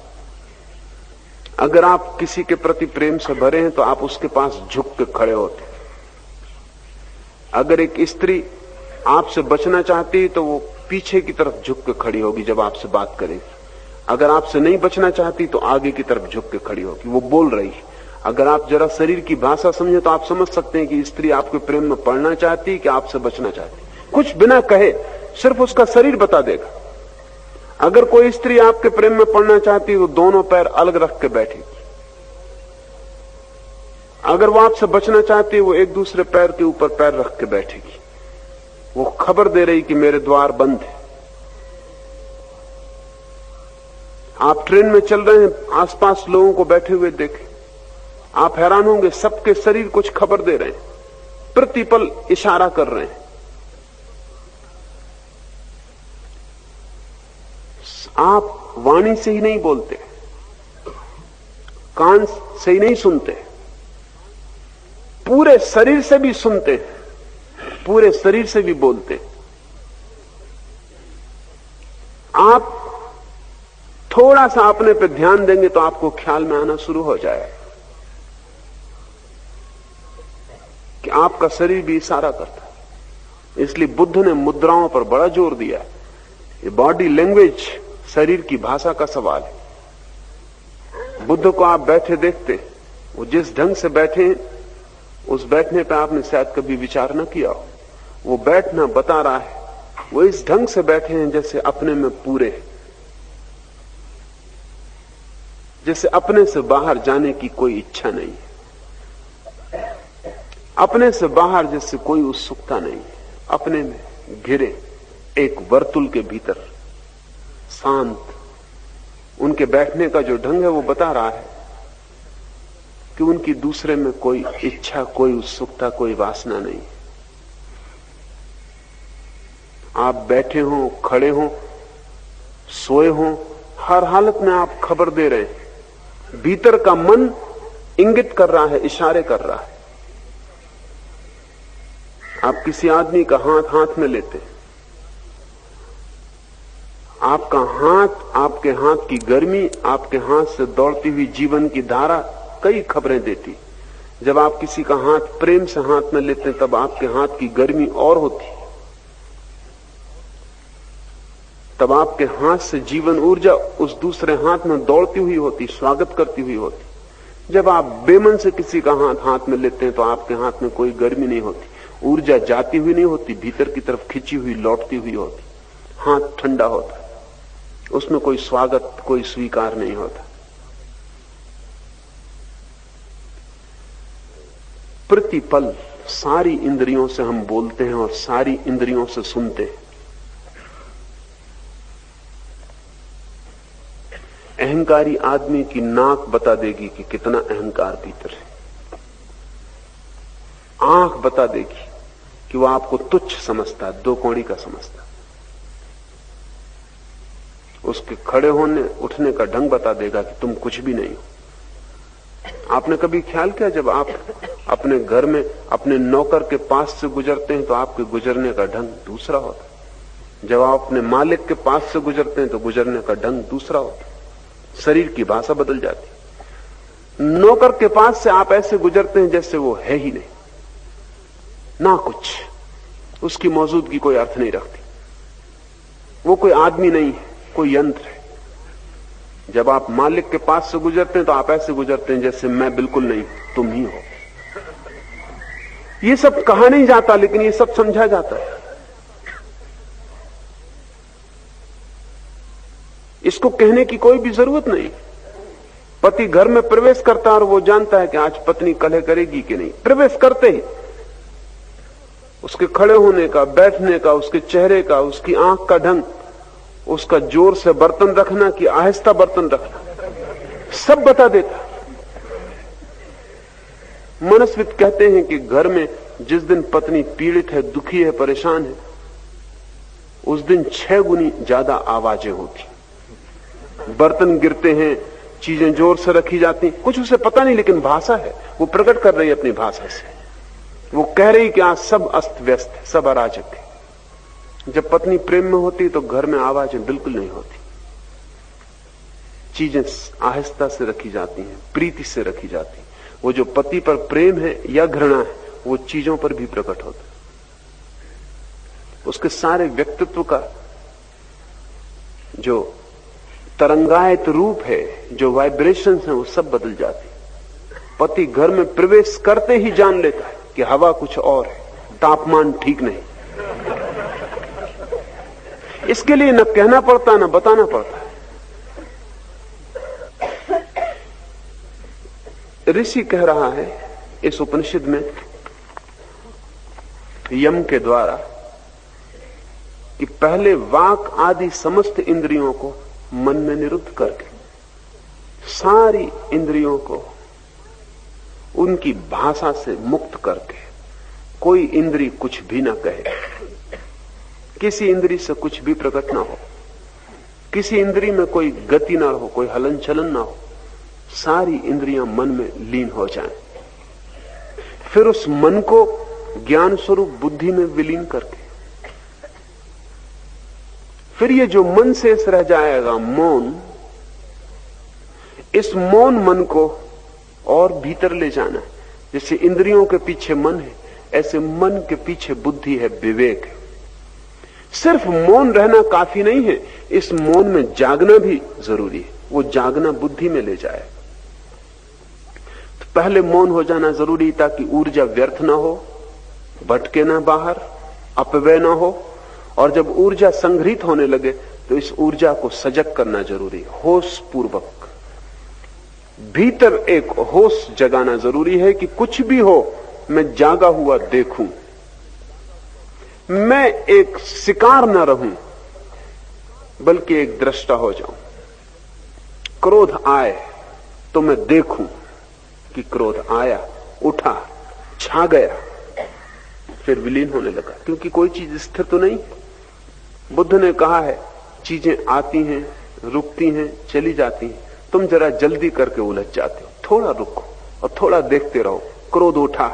अगर आप किसी के प्रति प्रेम से भरे हैं तो आप उसके पास झुक के खड़े होते। अगर एक स्त्री आपसे बचना चाहती है तो वो पीछे की तरफ झुक के खड़ी होगी जब आपसे बात करेगी। अगर आपसे नहीं बचना चाहती तो आगे की तरफ झुक के खड़ी होगी, वो बोल रही है। अगर आप जरा शरीर की भाषा समझे तो आप समझ सकते हैं कि स्त्री आपके प्रेम में पड़ना चाहती है कि आपसे बचना चाहती है। कुछ बिना कहे सिर्फ उसका शरीर बता देगा। अगर कोई स्त्री आपके प्रेम में पड़ना चाहती है तो दोनों पैर अलग रख के बैठेगी। अगर वो आपसे बचना चाहती है वो एक दूसरे पैर के ऊपर पैर रख के बैठेगी। वो खबर दे रही कि मेरे द्वार बंद है। आप ट्रेन में चल रहे हैं, आसपास लोगों को बैठे हुए देखें, आप हैरान होंगे, सबके शरीर कुछ खबर दे रहे हैं, प्रतिपल इशारा कर रहे हैं। आप वाणी से ही नहीं बोलते, कान से ही नहीं सुनते, पूरे शरीर से भी सुनते, पूरे शरीर से भी बोलते। आप थोड़ा सा अपने पे ध्यान देंगे तो आपको ख्याल में आना शुरू हो जाएगा कि आपका शरीर भी इशारा करता है। इसलिए बुद्ध ने मुद्राओं पर बड़ा जोर दिया। ये बॉडी लैंग्वेज, शरीर की भाषा का सवाल है। बुद्ध को आप बैठे देखते, वो जिस ढंग से बैठे उस बैठने पे आपने शायद कभी विचार न किया हो। वो बैठना बता रहा है, वो इस ढंग से बैठे हैं जैसे अपने में पूरे, जैसे अपने से बाहर जाने की कोई इच्छा नहीं है, अपने से बाहर जैसे कोई उत्सुकता नहीं है, अपने में घिरे एक वर्तुल के भीतर शांत। उनके बैठने का जो ढंग है वो बता रहा है कि उनकी दूसरे में कोई इच्छा, कोई उत्सुकता, कोई वासना नहीं। आप बैठे हो, खड़े हो, सोए हो, हर हालत में आप खबर दे रहे हैं। भीतर का मन इंगित कर रहा है, इशारे कर रहा है। आप किसी आदमी का हाथ हाथ में लेते, आपका हाथ, आपके हाथ की गर्मी, आपके हाथ से दौड़ती हुई जीवन की धारा कई खबरें देती। जब आप किसी का हाथ प्रेम से हाथ में लेते हैं तब आपके हाथ की गर्मी और होती, तब आपके हाथ से जीवन ऊर्जा उस दूसरे हाथ में दौड़ती हुई होती, स्वागत करती हुई होती। जब आप बेमन से किसी का हाथ में लेते हैं तो आपके हाथ में कोई गर्मी नहीं होती, ऊर्जा जाती हुई नहीं होती, भीतर की तरफ खिंची हुई लौटती हुई होती, हाथ ठंडा होता, उसमें कोई स्वागत कोई स्वीकार नहीं होता। प्रतिपल सारी इंद्रियों से हम बोलते हैं और सारी इंद्रियों से सुनते हैं। अहंकारी आदमी की नाक बता देगी कि कितना अहंकार भीतर है, आंख बता देगी कि वो आपको तुच्छ समझता है, दो कौड़ी का समझता है। उसके खड़े होने उठने का ढंग बता देगा कि तुम कुछ भी नहीं हो। आपने कभी ख्याल किया, जब आप अपने घर में अपने नौकर के पास से गुजरते हैं तो आपके गुजरने का ढंग दूसरा होता है, जब आप अपने मालिक के पास से गुजरते हैं तो गुजरने का ढंग दूसरा होता है, शरीर की भाषा बदल जाती। नौकर के पास से आप ऐसे गुजरते हैं जैसे वो है ही नहीं, ना कुछ, उसकी मौजूदगी कोई अर्थ नहीं रखती, वो कोई आदमी नहीं है, कोई यंत्र है। जब आप मालिक के पास से गुजरते हैं तो आप ऐसे गुजरते हैं जैसे मैं बिल्कुल नहीं, तुम ही हो। ये सब कहा नहीं जाता, लेकिन ये सब समझा जाता है। इसको कहने की कोई भी जरूरत नहीं। पति घर में प्रवेश करता है और वो जानता है कि आज पत्नी कलह करेगी कि नहीं। प्रवेश करते ही उसके खड़े होने का, बैठने का, उसके चेहरे का, उसकी आंख का ढंग, उसका जोर से बर्तन रखना कि आहिस्ता बर्तन रखना, सब बता देता। मनस्वित कहते हैं कि घर में जिस दिन पत्नी पीड़ित है, दुखी है, परेशान है, उस दिन 6 गुनी ज्यादा आवाजें होती, बर्तन गिरते हैं, चीजें जोर से रखी जाती, कुछ उसे पता नहीं, लेकिन भाषा है, वो प्रकट कर रही है अपनी भाषा से। वो कह रही कि आज सब अस्त व्यस्त है, सब अराजक है। जब पत्नी प्रेम में होती तो घर में आवाजें बिल्कुल नहीं होती, चीजें आहिस्ता से रखी जाती हैं, प्रीति से रखी जाती। वो जो पति पर प्रेम है या घृणा है, वो चीजों पर भी प्रकट होता है। उसके सारे व्यक्तित्व का जो तरंगायत रूप है, जो वाइब्रेशंस हैं, वो सब बदल जाती। पति घर में प्रवेश करते ही जान लेता है कि हवा कुछ और है, तापमान ठीक नहीं। इसके लिए न कहना पड़ता न बताना पड़ता है। ऋषि कह रहा है इस उपनिषद में यम के द्वारा कि पहले वाक आदि समस्त इंद्रियों को मन में निरुद्ध करके, सारी इंद्रियों को उनकी भाषा से मुक्त करके, कोई इंद्री कुछ भी ना कहे, किसी इंद्री से कुछ भी प्रकट ना हो, किसी इंद्री में कोई गति ना हो, कोई हलन चलन ना हो, सारी इंद्रियां मन में लीन हो जाएं। फिर उस मन को ज्ञान स्वरूप बुद्धि में विलीन करके, फिर ये जो मन शेष रह जाएगा मौन, इस मौन मन को और भीतर ले जाना। जैसे इंद्रियों के पीछे मन है, ऐसे मन के पीछे बुद्धि है, विवेक है। सिर्फ मौन रहना काफी नहीं है, इस मौन में जागना भी जरूरी है। वो जागना बुद्धि में ले जाए। तो पहले मौन हो जाना जरूरी, ताकि ऊर्जा व्यर्थ ना हो, भटके ना बाहर, अपव्यय ना हो। और जब ऊर्जा संग्रहित होने लगे तो इस ऊर्जा को सजग करना जरूरी है, होश पूर्वक। भीतर एक होश जगाना जरूरी है कि कुछ भी हो मैं जागा हुआ देखूं, मैं एक शिकार न रहूं बल्कि एक दृष्टा हो जाऊं। क्रोध आए तो मैं देखूं कि क्रोध आया, उठा, छा गया, फिर विलीन होने लगा। क्योंकि कोई चीज स्थिर तो नहीं। बुद्ध ने कहा है चीजें आती हैं, रुकती हैं, चली जाती हैं, तुम जरा जल्दी करके उलझ जाते हो। थोड़ा रुको और थोड़ा देखते रहो। क्रोध उठा,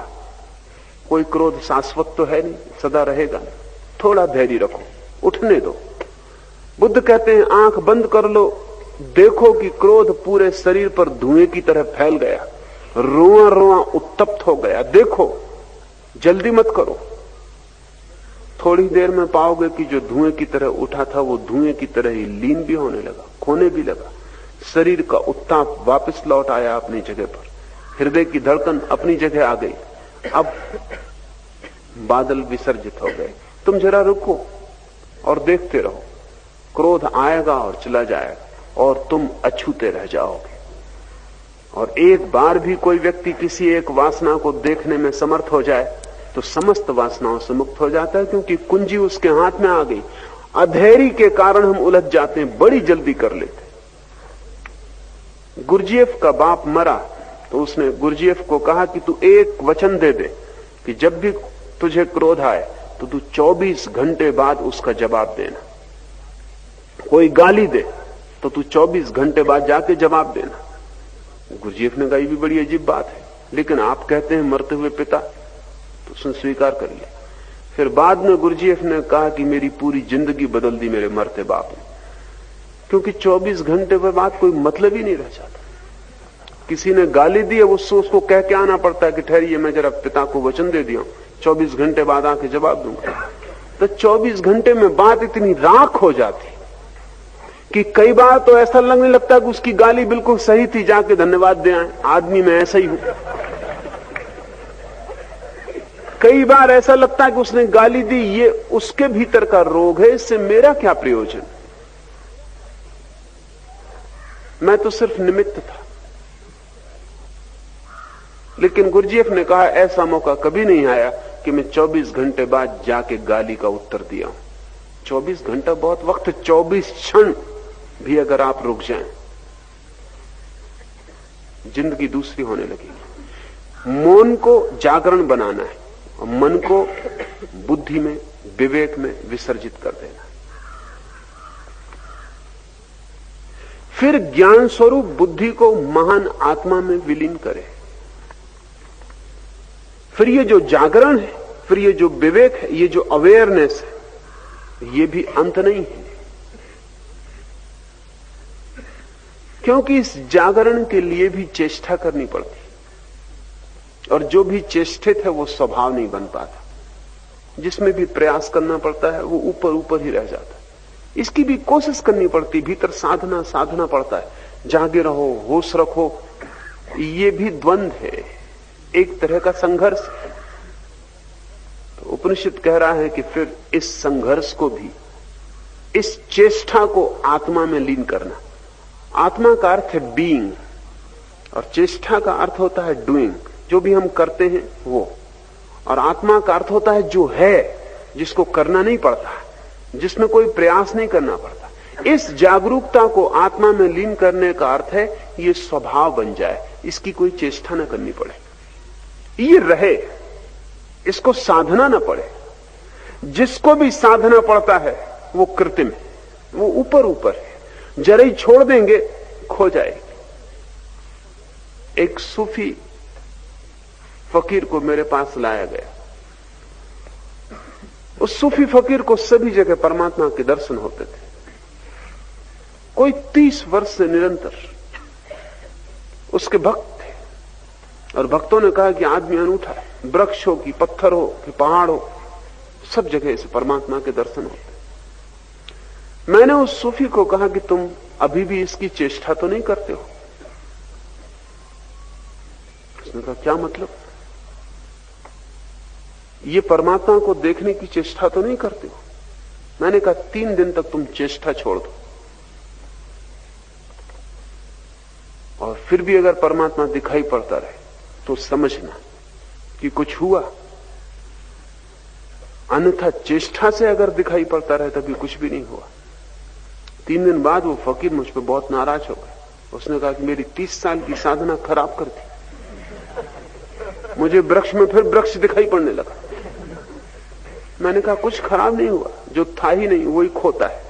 कोई क्रोध शाश्वत तो है नहीं, सदा रहेगा नहीं। थोड़ा धैर्य रखो, उठने दो। बुद्ध कहते हैं आंख बंद कर लो, देखो कि क्रोध पूरे शरीर पर धुएं की तरह फैल गया, रोआ रोआ उत्तप्त हो गया। देखो, जल्दी मत करो, थोड़ी देर में पाओगे कि जो धुएं की तरह उठा था वो धुएं की तरह ही लीन भी होने लगा, खोने भी लगा। शरीर का उत्ताप वापस लौट आया अपनी जगह पर, हृदय की धड़कन अपनी जगह आ गई। अब बादल विसर्जित हो गए। तुम जरा रुको और देखते रहो, क्रोध आएगा और चला जाएगा और तुम अछूते रह जाओगे। और एक बार भी कोई व्यक्ति किसी एक वासना को देखने में समर्थ हो जाए तो समस्त वासनाओं से मुक्त हो जाता है, क्योंकि कुंजी उसके हाथ में आ गई। अधैर्य के कारण हम उलझ जाते हैं, बड़ी जल्दी कर लेते। गुरजीएफ का बाप मरा तो उसने गुरजीएफ को कहा कि तू एक वचन दे दे कि जब भी तुझे क्रोध आए तो तू 24 घंटे बाद उसका जवाब देना। कोई गाली दे तो तू 24 घंटे बाद जाके जवाब देना। गुरजीएफ ने कहा, ये भी बड़ी अजीब बात है, लेकिन आप कहते हैं मरते हुए पिता, तो उसने स्वीकार कर लिया। फिर बाद में गुरजीएफ ने कहा कि मेरी पूरी जिंदगी बदल दी मेरे मरते बाप ने, क्योंकि 24 घंटे के बाद कोई मतलब ही नहीं रह जाता। किसी ने गाली दी है, उसको कह के आना पड़ता है कि ठहरिए, मैं जरा पिता को वचन दे दिया, 24 घंटे बाद आके जवाब दूंगा। तो 24 घंटे में बात इतनी राख हो जाती कि कई बार तो ऐसा लगने लगता है कि उसकी गाली बिल्कुल सही थी, जाके धन्यवाद दे आए, आदमी मैं ऐसा ही हूं। कई बार ऐसा लगता है कि उसने गाली दी, ये उसके भीतर का रोग है, इससे मेरा क्या प्रयोजन, मैं तो सिर्फ निमित्त था। लेकिन गुरजीएफ ने कहा, ऐसा मौका कभी नहीं आया कि मैं 24 घंटे बाद जाके गाली का उत्तर दिया हूं। 24 घंटा बहुत वक्त, 24 क्षण भी अगर आप रुक जाएं, जिंदगी दूसरी होने लगेगी। मौन को जागरण बनाना है और मन को बुद्धि में, विवेक में विसर्जित कर देना। फिर ज्ञान स्वरूप बुद्धि को महान आत्मा में विलीन करे। फिर ये जो जागरण है, फिर ये जो विवेक है, ये जो अवेयरनेस है, ये भी अंत नहीं है, क्योंकि इस जागरण के लिए भी चेष्टा करनी पड़ती, और जो भी चेष्टित है वो स्वभाव नहीं बन पाता। जिसमें भी प्रयास करना पड़ता है वो ऊपर ऊपर ही रह जाता है। इसकी भी कोशिश करनी पड़ती, भीतर साधना पड़ता है। जागे रहो, होश रखो, ये भी द्वंद है, एक तरह का संघर्ष है। तो उपनिषद कह रहा है कि फिर इस संघर्ष को भी, इस चेष्टा को आत्मा में लीन करना। आत्मा का अर्थ है बीइंग और चेष्टा का अर्थ होता है डूइंग, जो भी हम करते हैं वो। और आत्मा का अर्थ होता है जो है, जिसको करना नहीं पड़ता, जिसमें कोई प्रयास नहीं करना पड़ता। इस जागरूकता को आत्मा में लीन करने का अर्थ है ये स्वभाव बन जाए, इसकी कोई चेष्टा न करनी पड़े, ये रहे, इसको साधना न पड़े। जिसको भी साधना पड़ता है वो कृत्रिम है, वो ऊपर ऊपर है, जरा ही छोड़ देंगे खो जाएगी। एक सूफी फकीर को मेरे पास लाया गया। उस सूफी फकीर को सभी जगह परमात्मा के दर्शन होते थे। कोई 30 वर्ष से निरंतर उसके भक्त थे, और भक्तों ने कहा कि आदमी अनूठा है, वृक्ष हो कि पत्थर हो कि पहाड़ हो, सब जगह से परमात्मा के दर्शन होते। मैंने उस सूफी को कहा कि तुम अभी भी इसकी चेष्टा तो नहीं करते हो? उसने कहा, क्या मतलब? ये परमात्मा को देखने की चेष्टा तो नहीं करते हो? मैंने कहा, 3 दिन तक तुम चेष्टा छोड़ दो, और फिर भी अगर परमात्मा दिखाई पड़ता रहे तो समझना कि कुछ हुआ, अन्यथा चेष्टा से अगर दिखाई पड़ता रहे तभी कुछ भी नहीं हुआ। 3 दिन बाद वो फकीर मुझ पर बहुत नाराज हो गया। उसने कहा कि मेरी 30 साल की साधना खराब कर दी, मुझे वृक्ष में फिर वृक्ष दिखाई पड़ने लगा। मैंने कहा, कुछ खराब नहीं हुआ, जो था ही नहीं वही खोता है।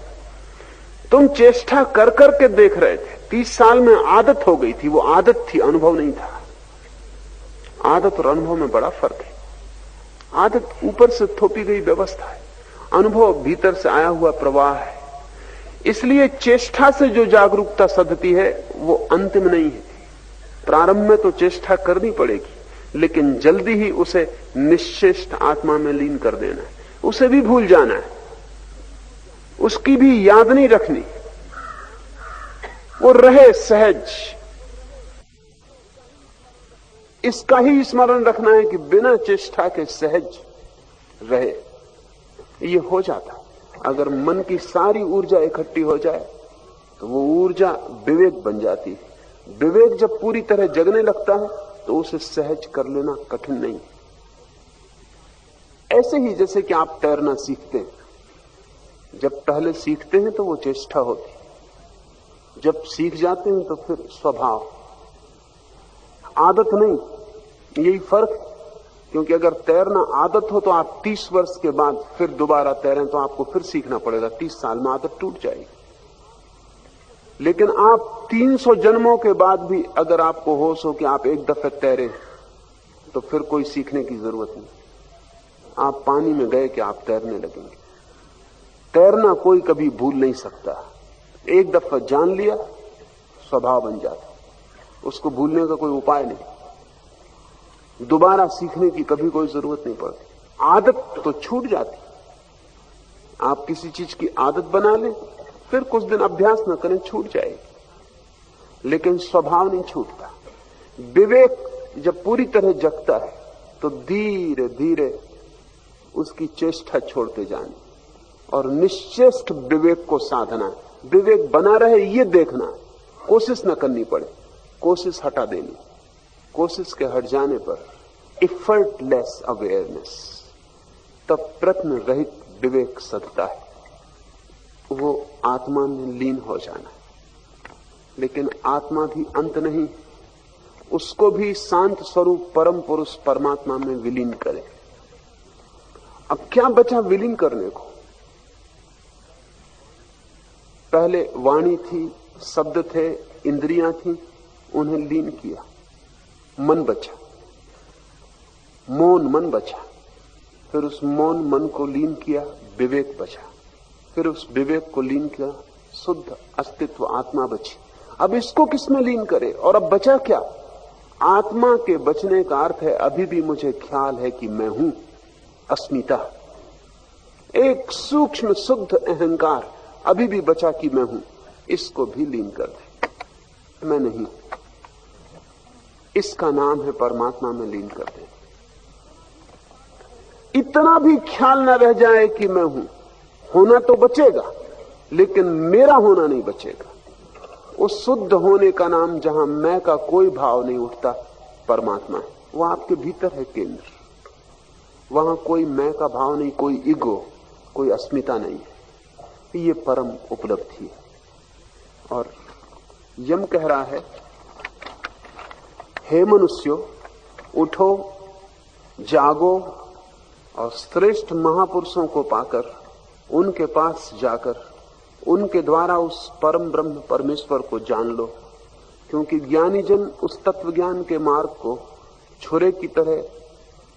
तुम चेष्टा कर करके देख रहे थे, 30 साल में आदत हो गई थी, वो आदत थी, अनुभव नहीं था। आदत और अनुभव में बड़ा फर्क है। आदत ऊपर से थोपी गई व्यवस्था है, अनुभव भीतर से आया हुआ प्रवाह है। इसलिए चेष्टा से जो जागरूकता सधती है वो अंतिम नहीं है, प्रारंभ में तो चेष्टा करनी पड़ेगी, लेकिन जल्दी ही उसे निश्चेष्ट आत्मा में लीन कर देना है। उसे भी भूल जाना है, उसकी भी याद नहीं रखनी, वो रहे सहज। इसका ही स्मरण रखना है कि बिना चेष्टा के सहज रहे। ये हो जाता। अगर मन की सारी ऊर्जा इकट्ठी हो जाए तो वो ऊर्जा विवेक बन जाती है। विवेक जब पूरी तरह जगने लगता है तो उसे सहज कर लेना कठिन नहीं। ऐसे ही जैसे कि आप तैरना सीखते हैं, जब पहले सीखते हैं तो वो चेष्टा होती, जब सीख जाते हैं तो फिर स्वभाव, आदत नहीं। यही फर्क है। क्योंकि अगर तैरना आदत हो तो आप 30 वर्ष के बाद फिर दोबारा तैरें तो आपको फिर सीखना पड़ेगा, 30 साल में आदत टूट जाएगी। लेकिन आप 300 जन्मों के बाद भी अगर आपको होश हो कि आप एक दफे तैरे तो फिर कोई सीखने की जरूरत नहीं। आप पानी में गए कि आप तैरने लगेंगे। तैरना कोई कभी भूल नहीं सकता। एक दफा जान लिया स्वभाव बन जाता, उसको भूलने का कोई उपाय नहीं। दोबारा सीखने की कभी कोई जरूरत नहीं पड़ती। आदत तो छूट जाती। आप किसी चीज की आदत बना लें, फिर कुछ दिन अभ्यास न करें, छूट जाएगी। लेकिन स्वभाव नहीं छूटता। विवेक जब पूरी तरह जगता है तो धीरे धीरे उसकी चेष्टा छोड़ते जानी और निश्चेष्ट विवेक को साधना है। विवेक बना रहे ये देखना है, कोशिश न करनी पड़े, कोशिश हटा देनी। कोशिश के हट जाने पर इफर्टलेस अवेयरनेस, तब प्रश्न रहित विवेक सधता है। वो आत्मा में लीन हो जाना। लेकिन आत्मा भी अंत नहीं, उसको भी शांत स्वरूप परम पुरुष परमात्मा में विलीन करे। अब क्या बचा विलीन करने को? पहले वाणी थी, शब्द थे, इंद्रियां थी, उन्हें लीन किया। मन बचा, मौन मन बचा। फिर उस मौन मन को लीन किया, विवेक बचा। फिर उस विवेक को लीन किया, शुद्ध अस्तित्व आत्मा बची। अब इसको किसमें लीन करे? और अब बचा क्या? आत्मा के बचने का अर्थ है अभी भी मुझे ख्याल है कि मैं हूं, अस्मिता। एक सूक्ष्म शुद्ध अहंकार अभी भी बचा कि मैं हूं, इसको भी लीन कर दे। मैं नहीं, इसका नाम है परमात्मा में लीन कर दे। इतना भी ख्याल न रह जाए कि मैं हूं। होना तो बचेगा, लेकिन मेरा होना नहीं बचेगा। उस शुद्ध होने का नाम, जहां मैं का कोई भाव नहीं उठता, परमात्मा है। वो आपके भीतर है केंद्र। वहां कोई मैं का भाव नहीं, कोई ईगो, कोई अस्मिता नहीं है। ये परम उपलब्धि है। और यम कह रहा है, हे मनुष्यों, उठो, जागो और श्रेष्ठ महापुरुषों को पाकर, उनके पास जाकर, उनके द्वारा उस परम ब्रह्म परमेश्वर को जान लो। क्योंकि ज्ञानी जन उस तत्व ज्ञान के मार्ग को छुरे की तरह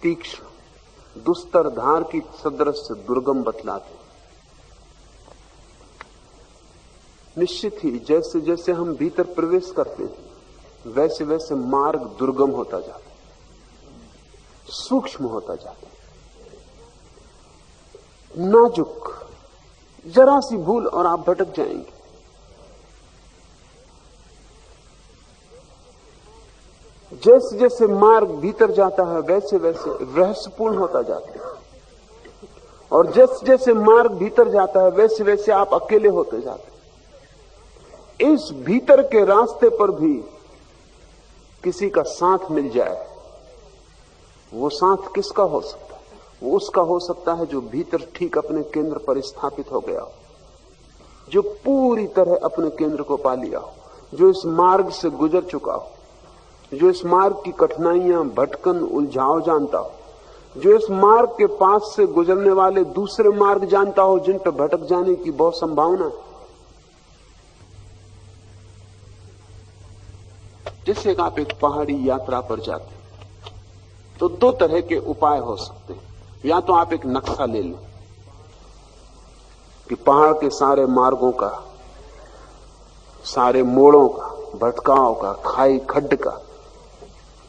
तीक्ष्ण, दुस्तर धार की सदृश दुर्गम बतलाते। निश्चित ही जैसे जैसे हम भीतर प्रवेश करते हैं, वैसे वैसे मार्ग दुर्गम होता जाता है, सूक्ष्म होता जाता है, नाजुक। जरा सी भूल और आप भटक जाएंगे। जैसे जैसे मार्ग भीतर जाता है, वैसे वैसे रहस्यपूर्ण होता जाता है। और जैसे जैसे मार्ग भीतर जाता है, वैसे वैसे आप अकेले होते जाते हैं। इस भीतर के रास्ते पर भी किसी का साथ मिल जाए, वो साथ किसका हो सकता है? वो उसका हो सकता है जो भीतर ठीक अपने केंद्र पर स्थापित हो गया हो, जो पूरी तरह अपने केंद्र को पा लिया हो, जो इस मार्ग से गुजर चुका हो, जो इस मार्ग की कठिनाइयां, भटकन, उलझाव जानता हो, जो इस मार्ग के पास से गुजरने वाले दूसरे मार्ग जानता हो जिन पर भटक जाने की बहुत संभावना है। जैसे आप एक पहाड़ी यात्रा पर जाते हैं तो दो तरह के उपाय हो सकते हैं। या तो आप एक नक्शा ले लें कि पहाड़ के सारे मार्गों का, सारे मोड़ों का, भटकाव का, खाई खड्ड का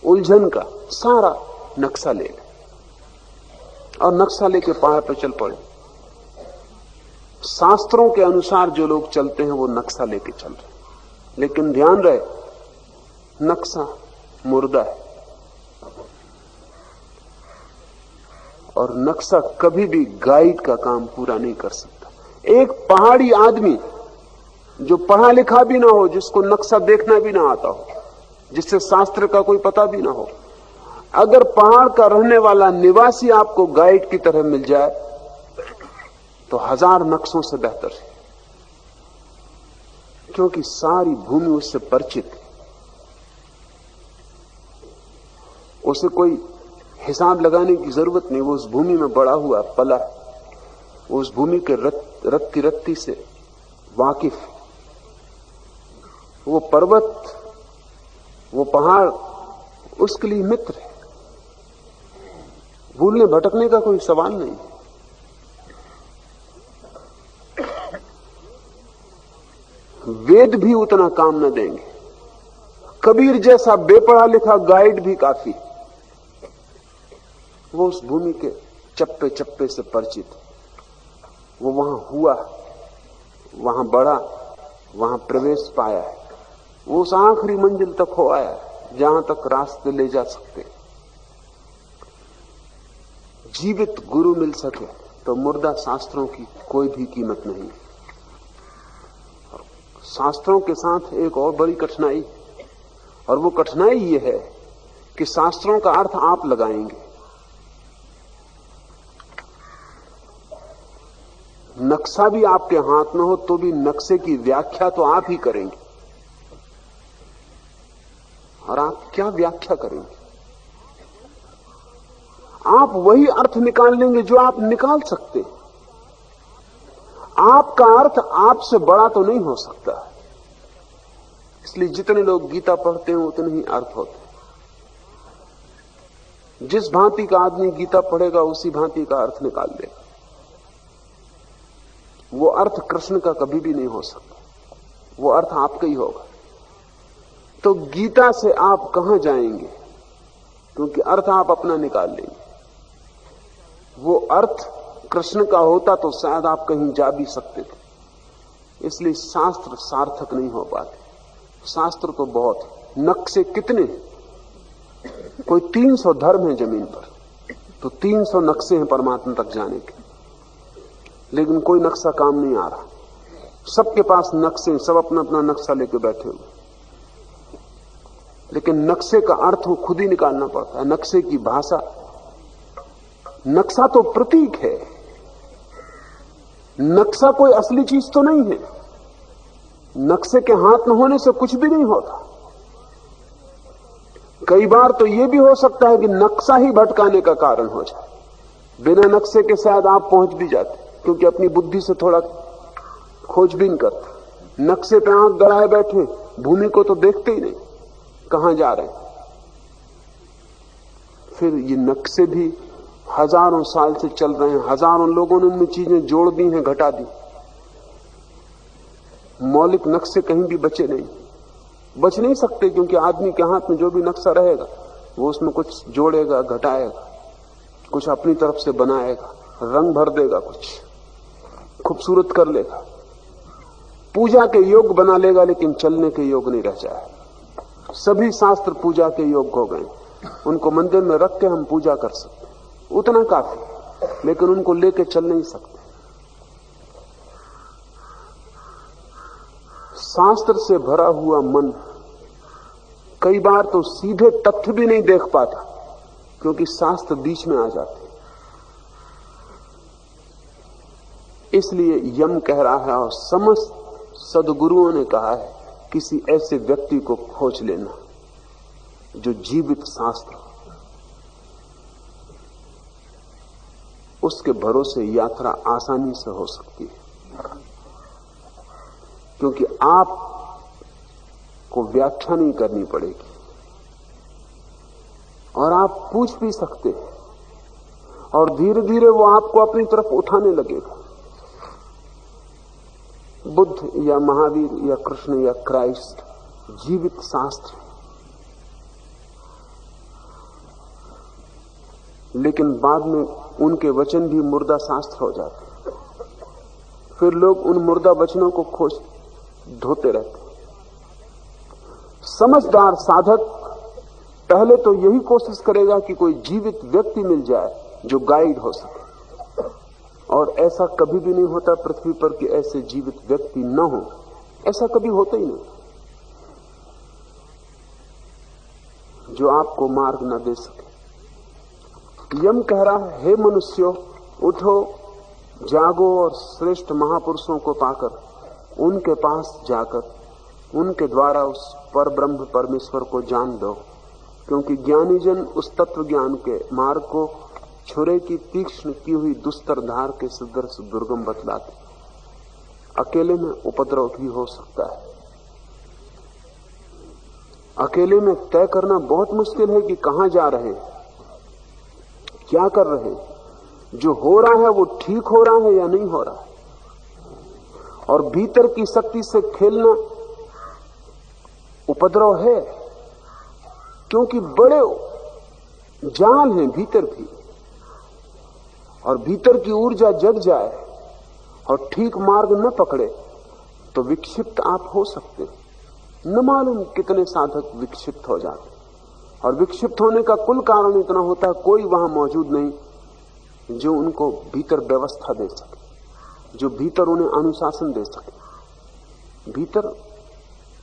उलझन का सारा नक्शा ले ले और नक्शा लेके पहाड़ पर चल पड़े। शास्त्रों के अनुसार जो लोग चलते हैं वो नक्शा लेके चल रहे हैं, लेकिन ध्यान रहे नक्शा मुर्दा है और नक्शा कभी भी गाइड का काम पूरा नहीं कर सकता। एक पहाड़ी आदमी जो पढ़ा लिखा भी ना हो, जिसको नक्शा देखना भी ना आता हो, जिससे शास्त्र का कोई पता भी ना हो, अगर पहाड़ का रहने वाला निवासी आपको गाइड की तरह मिल जाए तो 1000 नक्शों से बेहतर है, क्योंकि सारी भूमि उससे परिचित है। उसे कोई हिसाब लगाने की जरूरत नहीं, वो उस भूमि में बड़ा हुआ पला, वो उस भूमि के रत्ती रत्ती से वाकिफ। वो पर्वत, वो पहाड़ उसके लिए मित्र है, भूलने भटकने का कोई सवाल नहीं। वेद भी उतना काम न देंगे, कबीर जैसा बेपढ़ा लिखा गाइड भी काफी। वो उस भूमि के चप्पे चप्पे से परिचित, वो वहां हुआ, वहां बढ़ा, वहां प्रवेश पाया है, वो उस आखिरी मंजिल तक हो आया है जहां तक रास्ते ले जा सकते। जीवित गुरु मिल सके तो मुर्दा शास्त्रों की कोई भी कीमत नहीं। शास्त्रों के साथ एक और बड़ी कठिनाई, और वो कठिनाई ये है कि शास्त्रों का अर्थ आप लगाएंगे, नक्शा भी आपके हाथ में हो तो भी नक्शे की व्याख्या तो आप ही करेंगे, और आप क्या व्याख्या करेंगे? आप वही अर्थ निकाल लेंगे जो आप निकाल सकते। आपका अर्थ आपसे बड़ा तो नहीं हो सकता, इसलिए जितने लोग गीता पढ़ते हैं उतने ही अर्थ होते हैं। जिस भांति का आदमी गीता पढ़ेगा उसी भांति का अर्थ निकाल लेगा। वो अर्थ कृष्ण का कभी भी नहीं हो सकता, वो अर्थ आपका ही होगा। तो गीता से आप कहां जाएंगे, क्योंकि अर्थ आप अपना निकाल लेंगे। वो अर्थ कृष्ण का होता तो शायद आप कहीं जा भी सकते थे, इसलिए शास्त्र सार्थक नहीं हो पाते। शास्त्र तो बहुत, नक्शे कितने, कोई 300 धर्म है जमीन पर, तो 300 नक्शे हैं परमात्मा तक जाने के, लेकिन कोई नक्शा काम नहीं आ रहा। सबके पास नक्शे, सब अपना अपना नक्शा लेके बैठे हुए, लेकिन नक्शे का अर्थ वो खुद ही निकालना पड़ता है। नक्शे की भाषा, नक्शा तो प्रतीक है, नक्शा कोई असली चीज तो नहीं है। नक्शे के हाथ में होने से कुछ भी नहीं होता। कई बार तो यह भी हो सकता है कि नक्शा ही भटकाने का कारण हो जाए। बिना नक्शे के शायद आप पहुंच भी जाते, क्योंकि अपनी बुद्धि से थोड़ा खोजबीन करते। नक्शे पे आंख गड़ाए बैठे, भूमि को तो देखते ही नहीं कहां जा रहे हैं। फिर ये नक्शे भी हजारों साल से चल रहे हैं, हजारों लोगों ने उनमें चीजें जोड़ दी हैं, घटा दी। मौलिक नक्शे कहीं भी बचे नहीं, बच नहीं सकते, क्योंकि आदमी के हाथ में जो भी नक्शा रहेगा वो उसमें कुछ जोड़ेगा, घटाएगा, कुछ अपनी तरफ से बनाएगा, रंग भर देगा, कुछ खूबसूरत कर लेगा, पूजा के योग्य बना लेगा, लेकिन चलने के योग्य नहीं रह जाएगा। सभी शास्त्र पूजा के योग्य हो गए, उनको मंदिर में रख के हम पूजा कर सकते, उतना काफी, लेकिन उनको लेके चल नहीं सकते। शास्त्र से भरा हुआ मन कई बार तो सीधे तथ्य भी नहीं देख पाता, क्योंकि शास्त्र बीच में आ जाते। इसलिए यम कह रहा है, और समस्त सदगुरुओं ने कहा है, किसी ऐसे व्यक्ति को खोज लेना जो जीवित शास्त्र, उसके भरोसे यात्रा आसानी से हो सकती है। क्योंकि आप को व्याख्या नहीं करनी पड़ेगी, और आप पूछ भी सकते हैं, और धीरे धीरे वो आपको अपनी तरफ उठाने लगेगा। बुद्ध या महावीर या कृष्ण या क्राइस्ट जीवित शास्त्र, लेकिन बाद में उनके वचन भी मुर्दा शास्त्र हो जाते। फिर लोग उन मुर्दा वचनों को खोज ढोते रहते। समझदार साधक पहले तो यही कोशिश करेगा कि कोई जीवित व्यक्ति मिल जाए जो गाइड हो सके, और ऐसा कभी भी नहीं होता पृथ्वी पर कि ऐसे जीवित व्यक्ति न हो। ऐसा कभी होता ही नहीं जो आपको मार्ग न दे सके। यम कह रहा है, हे मनुष्यों, उठो, जागो और श्रेष्ठ महापुरुषों को पाकर उनके पास जाकर उनके द्वारा उस पर ब्रह्म परमेश्वर को जान दो, क्योंकि ज्ञानी जन उस तत्व ज्ञान के मार्ग को छुरे की तीक्ष्ण की हुई दुस्तर धार के सदृश दुर्गम बतलाते। अकेले में उपद्रव भी हो सकता है। अकेले में तय करना बहुत मुश्किल है कि कहां जा रहे हैं, क्या कर रहे हैं, जो हो रहा है वो ठीक हो रहा है या नहीं हो रहा है। और भीतर की शक्ति से खेलना उपद्रव है, क्योंकि बड़े जाल हैं भीतर भी, और भीतर की ऊर्जा जग जाए और ठीक मार्ग न पकड़े तो विक्षिप्त आप हो सकते। न मालूम कितने साधक विक्षिप्त हो जाते, और विक्षिप्त होने का कुल कारण इतना होता है, कोई वहां मौजूद नहीं जो उनको भीतर व्यवस्था दे सके, जो भीतर उन्हें अनुशासन दे सके। भीतर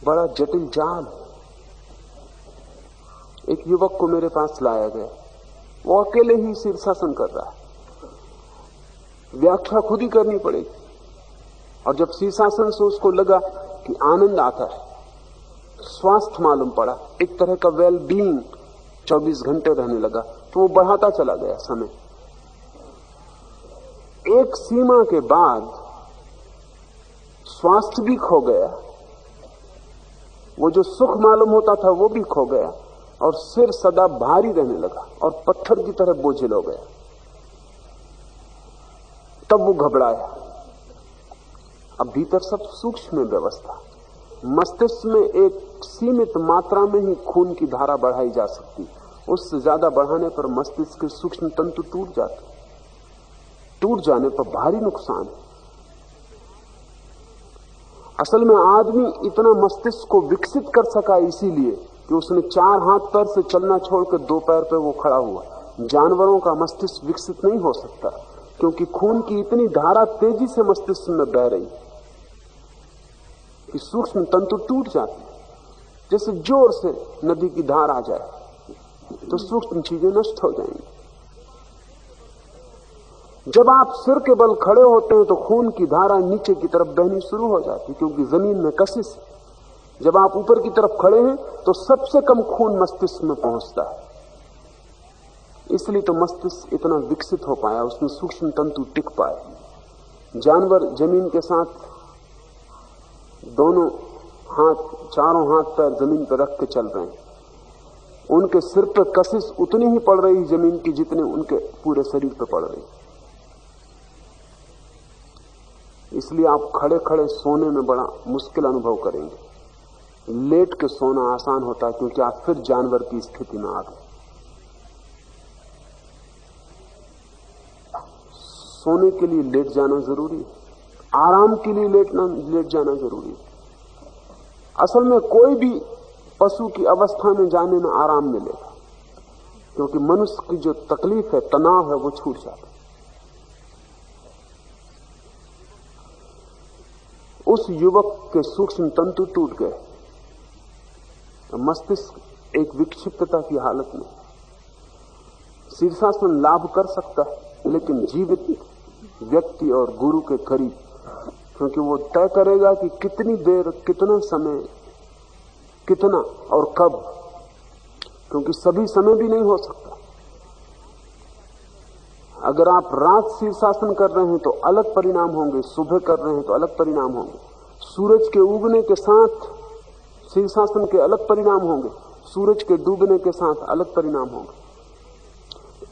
बड़ा जटिल जाल है। एक युवक को मेरे पास लाया गया, वो अकेले ही शीर्षासन कर रहा है, व्याख्या खुद ही करनी पड़ेगी। और जब शीर्षासन से उसको लगा कि आनंद आता है, स्वास्थ्य मालूम पड़ा, एक तरह का वेल बीइंग 24 घंटे रहने लगा, तो वो बढ़ाता चला गया समय। एक सीमा के बाद स्वास्थ्य भी खो गया, वो जो सुख मालूम होता था वो भी खो गया, और सिर सदा भारी रहने लगा और पत्थर की तरह बोझिल हो गया। तब वो घबराया। अब भीतर सब सूक्ष्म व्यवस्था, मस्तिष्क में एक सीमित मात्रा में ही खून की धारा बढ़ाई जा सकती, उससे ज्यादा बढ़ाने पर मस्तिष्क के सूक्ष्म तंतु टूट जाते, टूट जाने पर भारी नुकसान है। असल में आदमी इतना मस्तिष्क को विकसित कर सका इसीलिए कि उसने 4 हाथ पैर से चलना छोड़कर 2 पैर पे वो खड़ा हुआ। जानवरों का मस्तिष्क विकसित नहीं हो सकता, क्योंकि खून की इतनी धारा तेजी से मस्तिष्क में बह रही कि सूक्ष्म तंतु टूट जाते। जैसे जोर से नदी की धार आ जाए तो सूक्ष्म चीजें नष्ट हो जाएंगी। जब आप सिर के बल खड़े होते हैं तो खून की धारा नीचे की तरफ बहनी शुरू हो जाती, क्योंकि जमीन में कशिश है। जब आप ऊपर की तरफ खड़े हैं तो सबसे कम खून मस्तिष्क में पहुंचता है, इसलिए तो मस्तिष्क इतना विकसित हो पाया, उसमें सूक्ष्म तंतु टिक पाए। जानवर जमीन के साथ दोनों हाथ, चारों हाथ पैर जमीन पर रख के चल रहे हैं, उनके सिर पर कशिश उतनी ही पड़ रही जमीन की जितने उनके पूरे शरीर पर पड़ रही। इसलिए आप खड़े खड़े सोने में बड़ा मुश्किल अनुभव करेंगे। लेट के सोना आसान होता है, क्योंकि आप फिर जानवर की स्थिति में आ गए। सोने के लिए लेट जाना जरूरी है, आराम के लिए लेट जाना जरूरी है। असल में कोई भी पशु की अवस्था में जाने में आराम मिलेगा, क्योंकि मनुष्य की जो तकलीफ है, तनाव है, वो छूट जाता है। उस युवक के सूक्ष्म तंतु टूट गए, मस्तिष्क एक विक्षिप्तता की हालत में। शीर्षासन लाभ कर सकता है, लेकिन जीवित व्यक्ति और गुरु के करीब, क्योंकि वो तय करेगा कि कितनी देर, कितना समय, कितना और कब, क्योंकि सभी समय भी नहीं हो सकता। अगर आप रात शीर्षासन कर रहे हैं तो अलग परिणाम होंगे, सुबह कर रहे हैं तो अलग परिणाम होंगे, सूरज के उगने के साथ शीर्षासन के अलग परिणाम होंगे, सूरज के डूबने के साथ अलग परिणाम होंगे,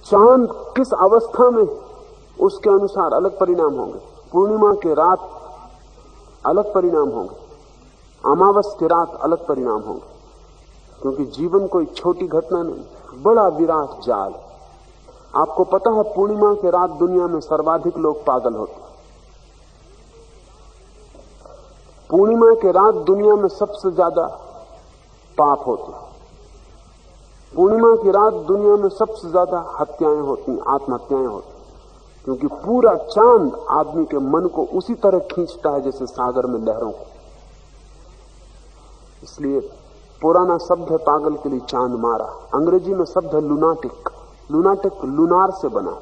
चांद किस अवस्था में उसके अनुसार अलग परिणाम होंगे, पूर्णिमा के रात अलग परिणाम होंगे, अमावस के रात अलग परिणाम होंगे, क्योंकि जीवन कोई छोटी घटना नहीं, बड़ा विराट जाल। आपको पता है पूर्णिमा के रात दुनिया में सर्वाधिक लोग पागल होते हैं। पूर्णिमा के रात दुनिया में सबसे ज्यादा पाप होते हैं। पूर्णिमा की रात दुनिया में सबसे ज्यादा हत्याएं होती, आत्महत्याएं होती, क्योंकि पूरा चांद आदमी के मन को उसी तरह खींचता है जैसे सागर में लहरों को। इसलिए पुराना शब्द है पागल के लिए चांद मारा। अंग्रेजी में शब्द है लुनाटिक। लुनाटिक लुनार से बना,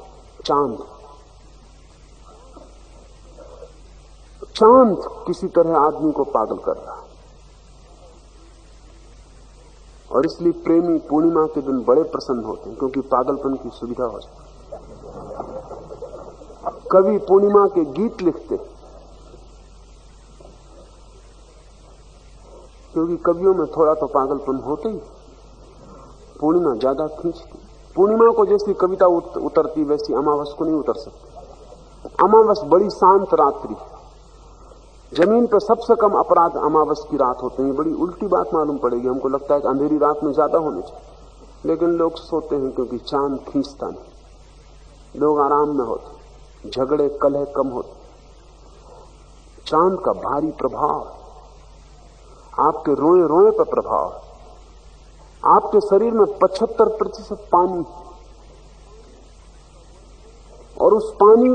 चांद। चांद किसी तरह आदमी को पागल कर रहा है। और इसलिए प्रेमी पूर्णिमा के दिन बड़े प्रसन्न होते हैं, क्योंकि पागलपन की सुविधा हो जाती है। कवि पूर्णिमा के गीत लिखते, क्योंकि कवियों में थोड़ा तो पागलपन होता ही। पूर्णिमा ज्यादा खींचती। पूर्णिमा को जैसी कविता उतरती वैसी अमावस को नहीं उतर सकती। अमावस बड़ी शांत रात्रि। जमीन पर सबसे कम अपराध अमावस की रात होते हैं। बड़ी उल्टी बात मालूम पड़ेगी, हमको लगता है कि अंधेरी रात में ज्यादा होने चाहिए, लेकिन लोग सोते हैं क्योंकि चांद खींचता नहीं। लोग आराम में होते, झगड़े कलह कम होते। चांद का भारी प्रभाव, आपके रोए रोए पर प्रभाव। आपके शरीर में 75% पानी, और उस पानी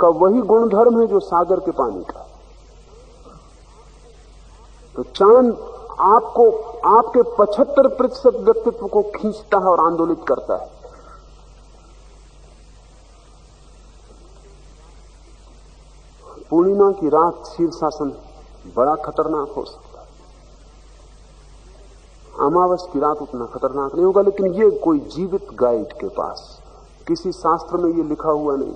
का वही गुणधर्म है जो सागर के पानी का। तो चांद आपको, आपके 75% व्यक्तित्व को खींचता है और आंदोलित करता है। पूर्णिमा की रात शीर्षासन बड़ा खतरनाक हो सकता है। अमावस की रात उतना खतरनाक नहीं होगा, लेकिन ये कोई जीवित गाइड के पास, किसी शास्त्र में ये लिखा हुआ नहीं।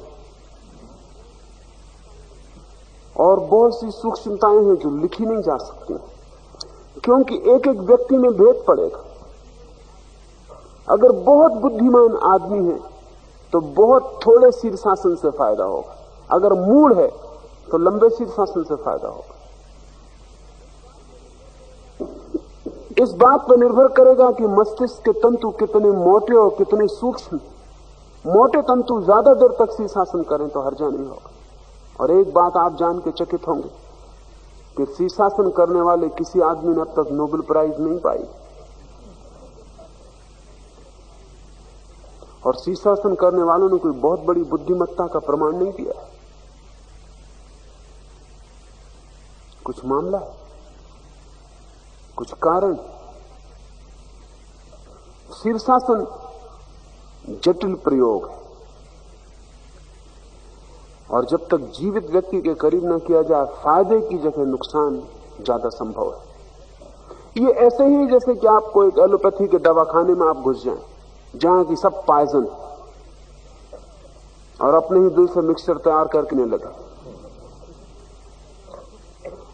और बहुत सी सूक्ष्मताएं हैं जो लिखी नहीं जा सकती, क्योंकि एक एक व्यक्ति में भेद पड़ेगा। अगर बहुत बुद्धिमान आदमी है तो बहुत थोड़े शीर्षासन से फायदा होगा। अगर मूढ़ है तो लंबे शीर्षासन से फायदा होगा। इस बात पर निर्भर करेगा कि मस्तिष्क के तंतु कितने मोटे और कितने सूक्ष्म। मोटे तंतु ज्यादा देर तक शीर्षासन करें तो हर्जा नहीं होगा। और एक बात आप जान के चकित होंगे कि शीर्षासन करने वाले किसी आदमी ने अब तक नोबेल प्राइज नहीं पाई, और शीर्षासन करने वालों ने कोई बहुत बड़ी बुद्धिमत्ता का प्रमाण नहीं दिया। कुछ मामला, कुछ कारण। शीर्षासन जटिल प्रयोग है, और जब तक जीवित व्यक्ति के करीब न किया जाए, फायदे की जगह नुकसान ज्यादा संभव है। ये ऐसे ही जैसे कि आपको एक एलोपैथी के दवाखाने में आप घुस जाएं, जहां की सब पॉइजन, और अपने ही दिल से मिक्सचर तैयार करके नहीं लगा,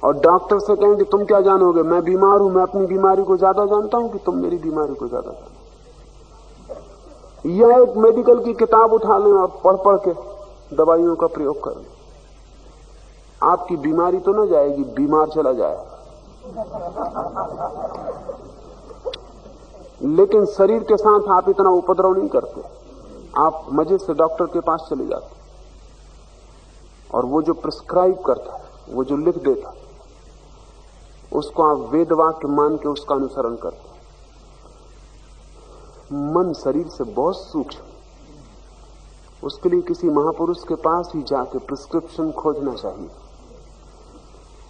और डॉक्टर से कहें कि तुम क्या जानोगे, मैं बीमार हूं, मैं अपनी बीमारी को ज्यादा जानता हूं कि तुम मेरी बीमारी को ज्यादा जानते। या एक मेडिकल की किताब उठा लें और पढ़ पढ़ के दवाइयों का प्रयोग करें, आपकी बीमारी तो न जाएगी, बीमार चला जाएगा। लेकिन शरीर के साथ आप इतना उपद्रव नहीं करते, आप मजे से डॉक्टर के पास चले जाते, और वो जो प्रिस्क्राइब करता है, वो जो लिख देता है, उसको आप वेद वाक्य मान के उसका अनुसरण करते। मन शरीर से बहुत सूक्ष्म, उसके लिए किसी महापुरुष के पास ही जाके प्रिस्क्रिप्शन खोजना चाहिए।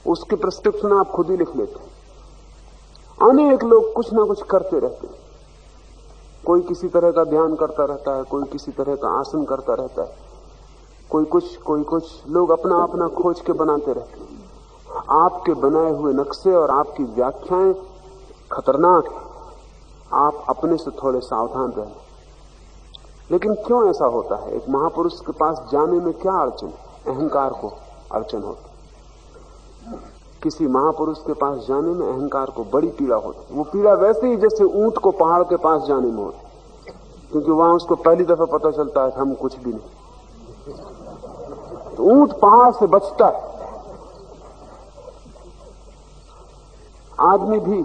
उसके प्रिस्क्रिप्शन आप खुद ही लिख लेते। अनेक लोग कुछ ना कुछ करते रहते हैं। कोई किसी तरह का ध्यान करता रहता है, कोई किसी तरह का आसन करता रहता है, कोई कुछ लोग अपना अपना खोज के बनाते रहते हैं। आपके बनाए हुए नक्शे और आपकी व्याख्याएं खतरनाक है। आप अपने से थोड़े सावधान रहें। लेकिन क्यों ऐसा होता है? एक महापुरुष के पास जाने में क्या अड़चन? अहंकार को अड़चन होती। किसी महापुरुष के पास जाने में अहंकार को बड़ी पीड़ा होती। वो पीड़ा वैसे ही जैसे ऊंट को पहाड़ के पास जाने में होती, क्योंकि वहां उसको पहली दफा पता चलता है कि हम कुछ भी नहीं। तो ऊंट पहाड़ से बचता है। आदमी भी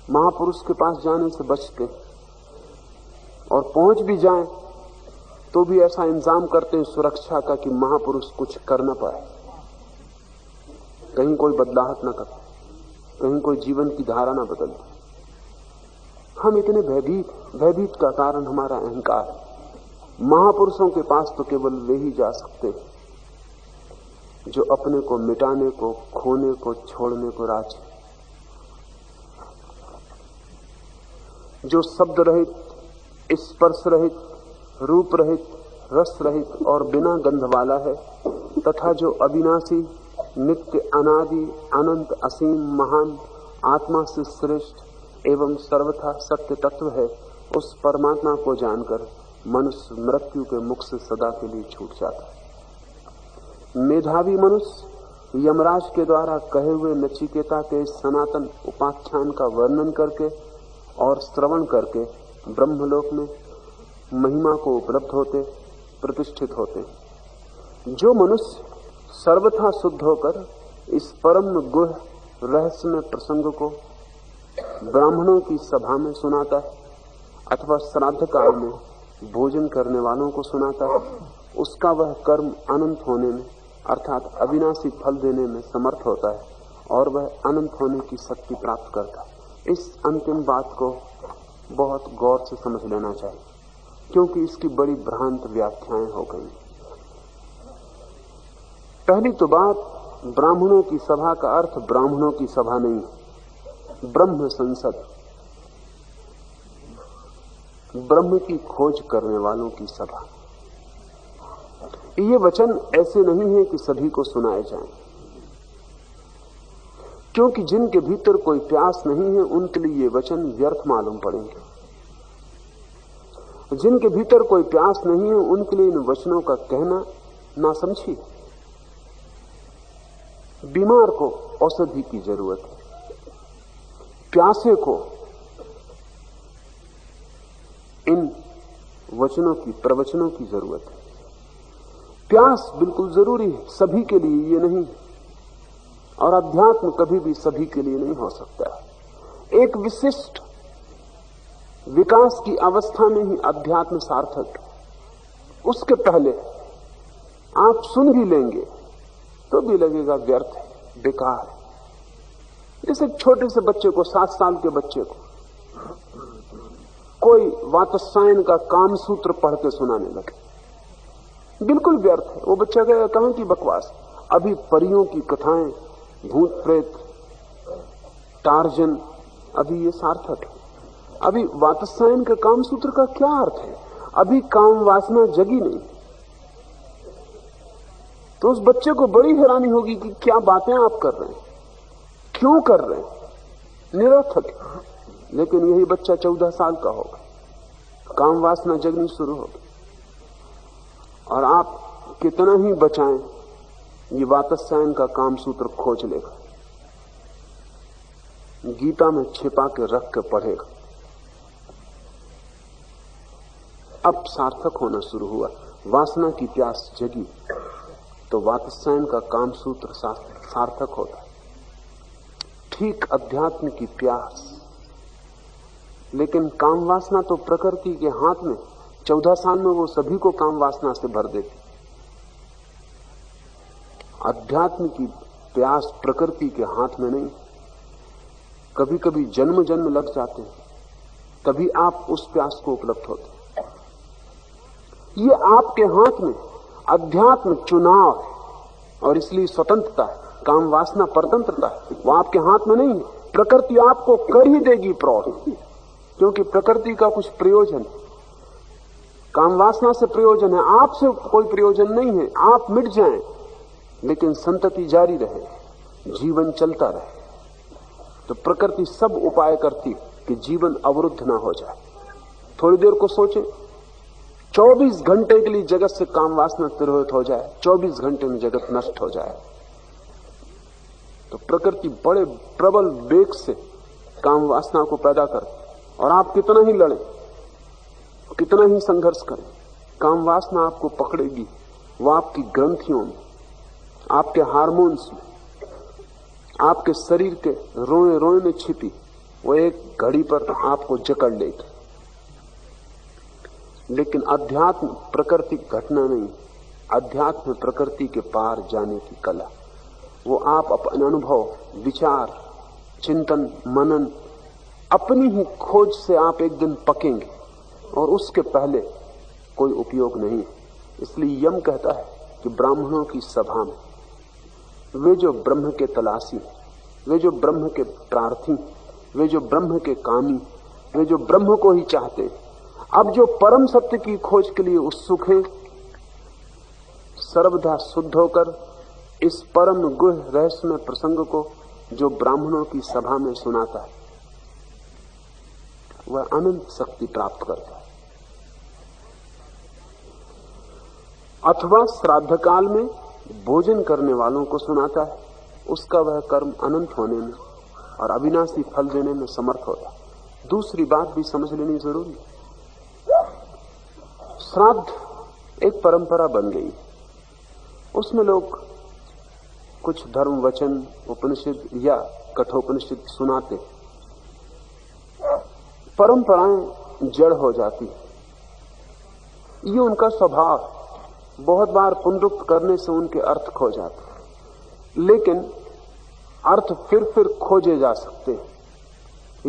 महापुरुष के पास जाने से बचते, और पहुंच भी जाएं तो भी ऐसा इंतजाम करते हैं सुरक्षा का कि महापुरुष कुछ कर न पाए, कहीं कोई बदलाहट न करे, कहीं कोई जीवन की धारा न बदल दे। हम इतने भयभीत का कारण हमारा अहंकार है। महापुरुषों के पास तो केवल वे ही जा सकते हैं जो अपने को मिटाने को, खोने को, छोड़ने को राजी, जो शब्द रहित, स्पर्श रहित, रूप रहित, रस रहित और बिना गंध वाला है, तथा जो अविनाशी, नित्य, अनादि, अनंत, असीम, महान, आत्मा से श्रेष्ठ एवं सर्वथा सत्य तत्व है, उस परमात्मा को जानकर मनुष्य मृत्यु के मुख से सदा के लिए छूट जाता है। मेधावी मनुष्य यमराज के द्वारा कहे हुए नचिकेता के सनातन उपाख्यान का वर्णन करके और श्रवण करके ब्रह्मलोक में महिमा को उपलब्ध होते, प्रतिष्ठित होते। जो मनुष्य सर्वथा शुद्ध होकर इस परम गुह रहस्यमय प्रसंग को ब्राह्मणों की सभा में सुनाता है अथवा श्राद्ध काल में भोजन करने वालों को सुनाता है, उसका वह कर्म अनंत होने में अर्थात अविनाशी फल देने में समर्थ होता है और वह अनंत होने की शक्ति प्राप्त करता है। इस अंतिम बात को बहुत गौर से समझ लेना चाहिए, क्योंकि इसकी बड़ी भ्रांत व्याख्याएं हो गई। पहली तो बात, ब्राह्मणों की सभा का अर्थ ब्राह्मणों की सभा नहीं, ब्रह्म संसद, ब्रह्म की खोज करने वालों की सभा। ये वचन ऐसे नहीं है कि सभी को सुनाए जाएं, क्योंकि जिनके भीतर कोई प्यास नहीं है उनके लिए ये वचन व्यर्थ मालूम पड़ेंगे। जिनके भीतर कोई प्यास नहीं है उनके लिए इन वचनों का कहना नासमझी। बीमार को औषधि की जरूरत है, प्यासे को इन वचनों की, प्रवचनों की जरूरत है। प्यास बिल्कुल जरूरी है, सभी के लिए ये नहीं, और अध्यात्म कभी भी सभी के लिए नहीं हो सकता। एक विशिष्ट विकास की अवस्था में ही अध्यात्म सार्थक। उसके पहले आप सुन भी लेंगे तो भी लगेगा व्यर्थ है, बेकार है। जैसे छोटे से बच्चे को, 7 साल के बच्चे को कोई वातस्यायन का काम सूत्र पढ़ के सुनाने लगे, बिल्कुल व्यर्थ है। वो बच्चा कहेगा कहां की बकवास, अभी परियों की कथाएं, भूत प्रेत, टार्जन, अभी ये सार्थक है। अभी वातस्यायन के काम सूत्र का क्या अर्थ है, अभी काम वासना जगी नहीं। तो उस बच्चे को बड़ी हैरानी होगी कि क्या बातें आप कर रहे हैं, क्यों कर रहे हैं, निरर्थक है। लेकिन यही बच्चा 14 साल का होगा, काम वासना जगनी शुरू होगी, और आप कितना ही बचाएं ये वातस्यायन का काम सूत्र खोज लेगा, गीता में छिपा के रख के पढ़ेगा। अब सार्थक होना शुरू हुआ, वासना की प्यास जगी तो वातस्यायन का काम सूत्र सार्थक होता है। ठीक अध्यात्म की प्यास, लेकिन काम वासना तो प्रकृति के हाथ में, 14 साल में वो सभी को काम वासना से भर देती। अध्यात्म की प्यास प्रकृति के हाथ में नहीं, कभी कभी जन्म जन्म लग जाते हैं, तभी आप उस प्यास को उपलब्ध होते हैं। ये आपके हाथ में, अध्यात्म चुनाव है, और इसलिए स्वतंत्रता है। काम वासना परतंत्रता है, वो आपके हाथ में नहीं है। प्रकृति आपको कर ही देगी प्रौढ़, क्योंकि प्रकृति का कुछ प्रयोजन, काम वासना से प्रयोजन है, आपसे कोई प्रयोजन नहीं है। आप मिट जाएं लेकिन संतति जारी रहे, जीवन चलता रहे। तो प्रकृति सब उपाय करती कि जीवन अवरुद्ध ना हो जाए। थोड़ी देर को सोचें, 24 घंटे के लिए जगत से काम वासना तिरोहित हो जाए, 24 घंटे में जगत नष्ट हो जाए, तो प्रकृति बड़े प्रबल वेग से काम वासना को पैदा करती। और आप कितना ही लड़ें, कितना ही संघर्ष करें, काम वासना आपको पकड़ेगी। वो आपकी ग्रंथियों में, आपके हार्मोन्स में, आपके शरीर के रोए रोए में छिपी, वो एक घड़ी पर आपको जकड़ लेगी। लेकिन अध्यात्म प्राकृतिक घटना नहीं, अध्यात्म प्रकृति के पार जाने की कला। वो आप अपने अनुभव, विचार, चिंतन, मनन, अपनी ही खोज से आप एक दिन पकेंगे और उसके पहले कोई उपयोग नहीं। इसलिए यम कहता है कि ब्राह्मणों की सभा में वे जो ब्रह्म के तलाशी, वे जो ब्रह्म के प्रार्थी, वे जो ब्रह्म के कामी, वे जो ब्रह्म को ही चाहते, अब जो परम सत्य की खोज के लिए उत्सुक हैं, सर्वदा शुद्ध होकर इस परम गुह रहस्यमय प्रसंग को जो ब्राह्मणों की सभा में सुनाता है, वह अनंत शक्ति प्राप्त करता है। अथवा श्राद्ध काल में भोजन करने वालों को सुनाता है, उसका वह कर्म अनंत होने में और अविनाशी फल देने में समर्थ होता है। दूसरी बात भी समझ लेनी जरूरी है। श्राद्ध एक परंपरा बन गई, उसमें लोग कुछ धर्म वचन, उपनिषद या कठोपनिषद सुनाते, परंपराएं जड़ हो जाती, ये उनका स्वभाव। बहुत बार पुनरुक्त करने से उनके अर्थ खो जाते, लेकिन अर्थ फिर खोजे जा सकते हैं।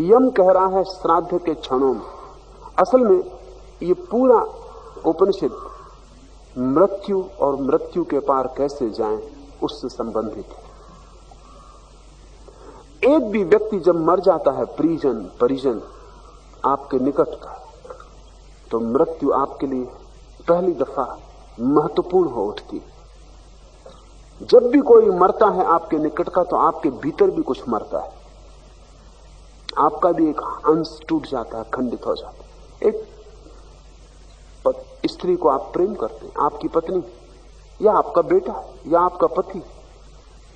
यम कह रहा है श्राद्ध के क्षणों में, असल में ये पूरा उपनिषद मृत्यु और मृत्यु के पार कैसे जाएं उससे संबंधित है। एक भी व्यक्ति जब मर जाता है, परिजन परिजन आपके निकट का, तो मृत्यु आपके लिए पहली दफा महत्वपूर्ण हो उठती। जब भी कोई मरता है आपके निकट का, तो आपके भीतर भी कुछ मरता है, आपका भी एक अंश टूट जाता है, खंडित हो जाता है। एक स्त्री को आप प्रेम करते हैं, आपकी पत्नी या आपका बेटा या आपका पति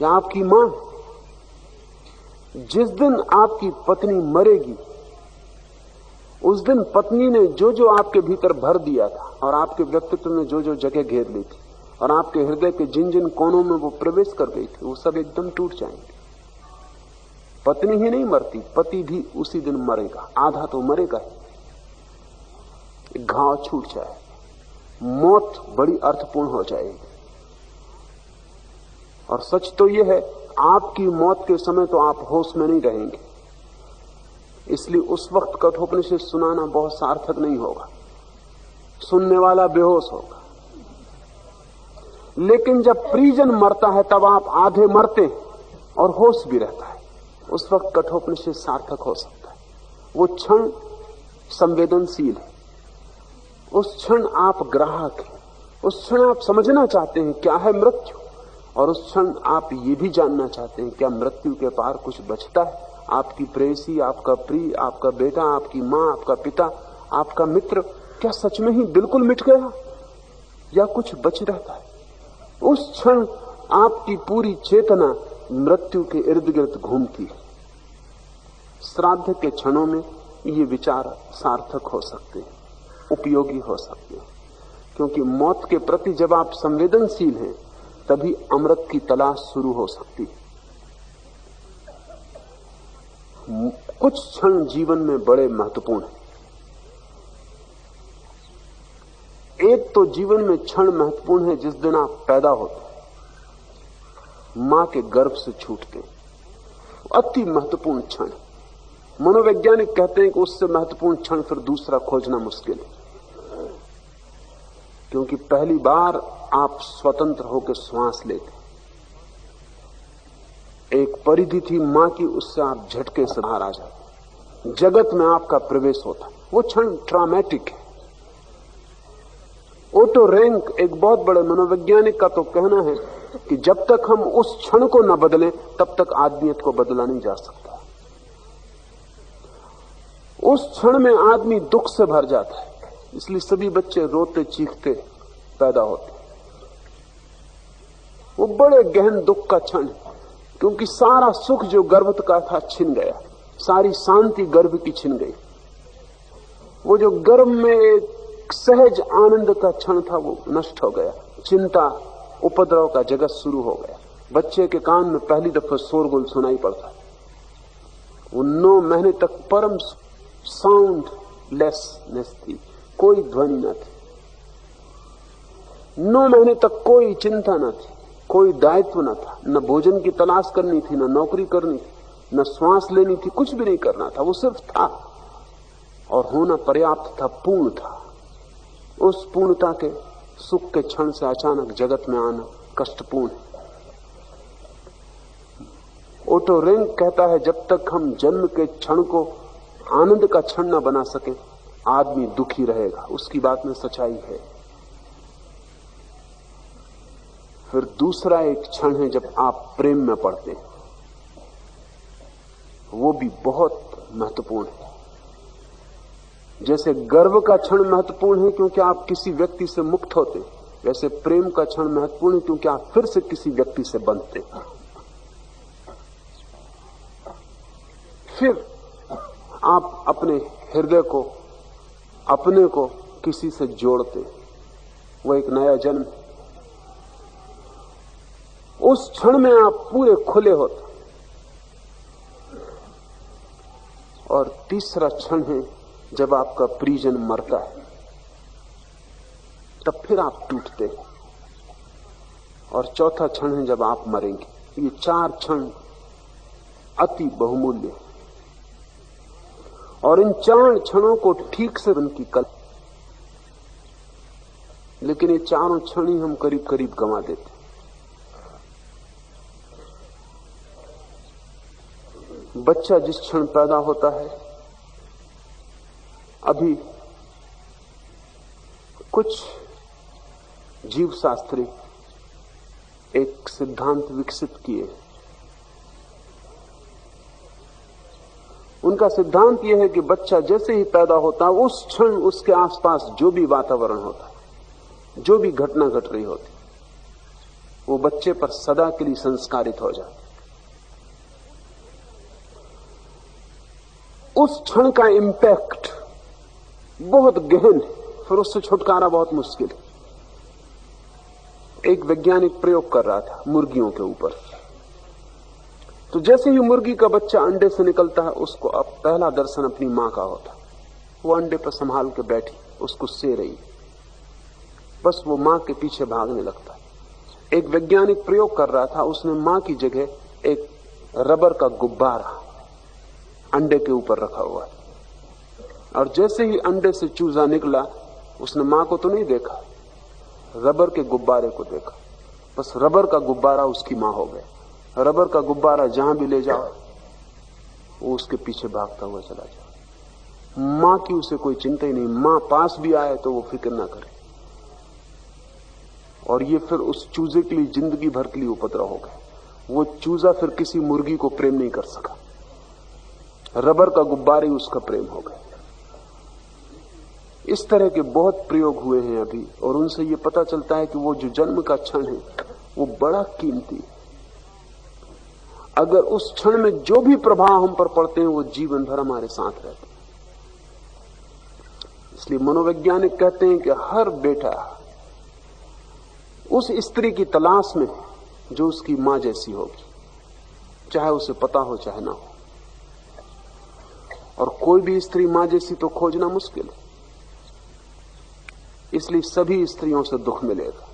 या आपकी मां, जिस दिन आपकी पत्नी मरेगी, उस दिन पत्नी ने जो जो आपके भीतर भर दिया था और आपके व्यक्तित्व में जो जो जगह घेर ली थी और आपके हृदय के जिन जिन कोनों में वो प्रवेश कर गई थी, वो सब एकदम टूट जाएंगे। पत्नी ही नहीं मरती, पति भी उसी दिन मरेगा, आधा तो मरेगा ही, घाव छूट जाए, मौत बड़ी अर्थपूर्ण हो जाएगी। और सच तो यह है, आपकी मौत के समय तो आप होश में नहीं रहेंगे, इसलिए उस वक्त कठोपनिषद सुनाना बहुत सार्थक नहीं होगा, सुनने वाला बेहोश होगा। लेकिन जब परिजन मरता है, तब आप आधे मरते और होश भी रहता है, उस वक्त कठोपनिषद सार्थक हो सकता है। वो क्षण संवेदनशील है, उस क्षण आप ग्राहक हैं, उस क्षण आप समझना चाहते हैं क्या है मृत्यु, और उस क्षण आप ये भी जानना चाहते हैं क्या मृत्यु के पार कुछ बचता है। आपकी प्रेयसी, आपका प्रिय, आपका बेटा, आपकी मां, आपका पिता, आपका मित्र, क्या सच में ही बिल्कुल मिट गया या कुछ बच रहता है? उस क्षण आपकी पूरी चेतना मृत्यु के इर्द गिर्द घूमती है। श्राद्ध के क्षणों में ये विचार सार्थक हो सकते हैं, उपयोगी हो सकते हैं, क्योंकि मौत के प्रति जब आप संवेदनशील हैं, तभी अमृत की तलाश शुरू हो सकती है। कुछ क्षण जीवन में बड़े महत्वपूर्ण हैं। एक तो जीवन में क्षण महत्वपूर्ण है जिस दिन आप पैदा होते, मां के गर्भ से छूटते, अति महत्वपूर्ण क्षण। मनोवैज्ञानिक कहते हैं कि उससे महत्वपूर्ण क्षण फिर दूसरा खोजना मुश्किल है, क्योंकि पहली बार आप स्वतंत्र होकर श्वास लेते, एक परिधि थी मां की, उससे आप झटके से बाहर आ जाते, जगत में आपका प्रवेश होता। वो क्षण ट्रॉमेटिक है। ओटो रैंक, एक बहुत बड़े मनोवैज्ञानिक का तो कहना है कि जब तक हम उस क्षण को न बदलें, तब तक आदमियत को बदला नहीं जा सकता। उस क्षण में आदमी दुख से भर जाता है, इसलिए सभी बच्चे रोते चीखते पैदा होते। वो बड़े गहन दुख का क्षण, क्योंकि सारा सुख जो गर्भ का था छिन गया, सारी शांति गर्भ की छिन गई। वो जो गर्भ में एक सहज आनंद का क्षण था, वो नष्ट हो गया। चिंता, उपद्रव का जगत शुरू हो गया। बच्चे के कान में पहली दफा शोरगुल सुनाई पड़ता। वो 9 महीने तक परम साउंड लेसनेस थी, कोई ध्वनि न थी। 9 महीने तक कोई चिंता न थी, कोई दायित्व न था, न भोजन की तलाश करनी थी, न नौकरी करनी थी, न श्वास लेनी थी, कुछ भी नहीं करना था। वो सिर्फ था और होना पर्याप्त था, पूर्ण था। उस पूर्णता के सुख के क्षण से अचानक जगत में आना कष्टपूर्ण है। ओटो रेंक कहता है, जब तक हम जन्म के क्षण को आनंद का क्षण न बना सके आदमी दुखी रहेगा। उसकी बात में सच्चाई है। फिर दूसरा एक क्षण है जब आप प्रेम में पड़ते हैं, वो भी बहुत महत्वपूर्ण है। जैसे गर्व का क्षण महत्वपूर्ण है क्योंकि आप किसी व्यक्ति से मुक्त होते, वैसे प्रेम का क्षण महत्वपूर्ण है क्योंकि आप फिर से किसी व्यक्ति से बंधते। फिर आप अपने हृदय को, अपने को किसी से जोड़ते, वो एक नया जन्म। उस क्षण में आप पूरे खुले होते। और तीसरा क्षण है जब आपका परिजन मरता है, तब फिर आप टूटते हैं। और चौथा क्षण है जब आप मरेंगे। ये 4 क्षण अति बहुमूल्य है और इन 4 क्षणों को ठीक से उनकी कल, लेकिन ये चारों क्षण ही हम करीब करीब गंवा देते। बच्चा जिस क्षण पैदा होता है, अभी कुछ जीवशास्त्री एक सिद्धांत विकसित किए। उनका सिद्धांत यह है कि बच्चा जैसे ही पैदा होता है, उस क्षण उसके आसपास जो भी वातावरण होता है, जो भी घटना घट रही होती, वो बच्चे पर सदा के लिए संस्कारित हो जाती। उस क्षण का इंपैक्ट बहुत गहन है, फिर उससे छुटकारा बहुत मुश्किल है। एक वैज्ञानिक प्रयोग कर रहा था मुर्गियों के ऊपर। तो जैसे ही मुर्गी का बच्चा अंडे से निकलता है, उसको अब पहला दर्शन अपनी मां का होता। वो अंडे पर संभाल के बैठी, उसको से रही, बस वो मां के पीछे भागने लगता। एक वैज्ञानिक प्रयोग कर रहा था, उसने मां की जगह एक रबर का गुब्बारा अंडे के ऊपर रखा हुआ है, और जैसे ही अंडे से चूजा निकला, उसने मां को तो नहीं देखा, रबर के गुब्बारे को देखा। बस रबर का गुब्बारा उसकी मां हो गया। रबर का गुब्बारा जहां भी ले जाओ, वो उसके पीछे भागता हुआ चला जाए। मां की उसे कोई चिंता ही नहीं, मां पास भी आए तो वो फिक्र ना करे। और ये फिर उस चूजे के लिए जिंदगी भर के लिए उपद्रव हो गया। वो चूजा फिर किसी मुर्गी को प्रेम नहीं कर सका, रबर का गुब्बारा ही उसका प्रेम हो गया। इस तरह के बहुत प्रयोग हुए हैं अभी, और उनसे ये पता चलता है कि वो जो जन्म का क्षण है वो बड़ा कीमती है। अगर उस क्षण में जो भी प्रभाव हम पर पड़ते हैं, वो जीवन भर हमारे साथ रहते हैं। इसलिए मनोवैज्ञानिक कहते हैं कि हर बेटा उस स्त्री की तलाश में जो उसकी मां जैसी होगी, चाहे उसे पता हो चाहे ना हो। और कोई भी स्त्री मां जैसी तो खोजना मुश्किल है, इसलिए सभी स्त्रियों से दुख मिलेगा।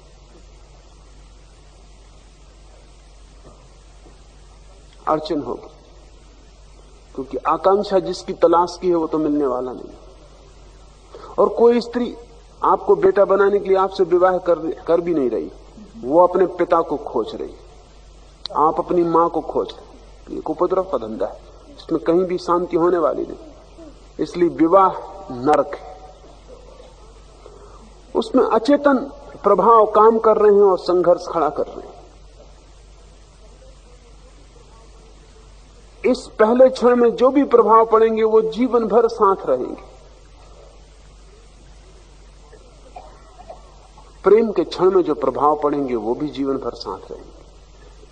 अड़चन होगी, क्योंकि आकांक्षा जिसकी तलाश की है वो तो मिलने वाला नहीं। और कोई स्त्री आपको बेटा बनाने के लिए आपसे विवाह कर भी नहीं रही, वो अपने पिता को खोज रही, आप अपनी मां को खोज रहे। एक उपद्रव का धंधा है, इसमें कहीं भी शांति होने वाली नहीं। इसलिए विवाह नरक है, उसमें अचेतन प्रभाव काम कर रहे हैं और संघर्ष खड़ा कर रहे हैं। इस पहले क्षण में जो भी प्रभाव पड़ेंगे वो जीवन भर साथ रहेंगे। प्रेम के क्षण में जो प्रभाव पड़ेंगे वो भी जीवन भर साथ रहेंगे।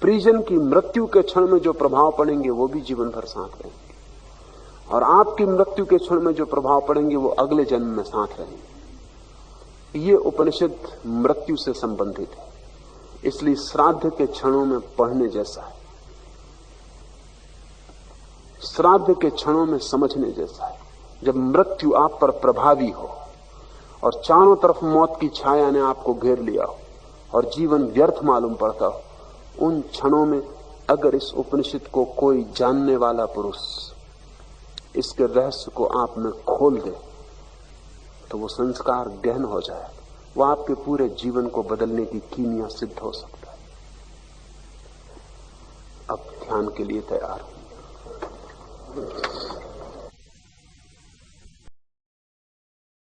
परिजन की मृत्यु के क्षण में जो प्रभाव पड़ेंगे वो भी जीवन भर साथ रहेंगे। और आपकी मृत्यु के क्षण में जो प्रभाव पड़ेंगे वो अगले जन्म में साथ रहेंगे। ये उपनिषद मृत्यु से संबंधित है, इसलिए श्राद्ध के क्षणों में पढ़ने जैसा है, श्राद्ध के क्षणों में समझने जैसा है। जब मृत्यु आप पर प्रभावी हो, और चारों तरफ मौत की छाया ने आपको घेर लिया हो और जीवन व्यर्थ मालूम पड़ता हो, उन क्षणों में अगर इस उपनिषद को कोई जानने वाला पुरुष इसके रहस्य को आप में खोल दे तो वो संस्कार गहन हो जाए, वो आपके पूरे जीवन को बदलने की कीमिया सिद्ध हो सकता है। अब ध्यान के लिए तैयार हूं।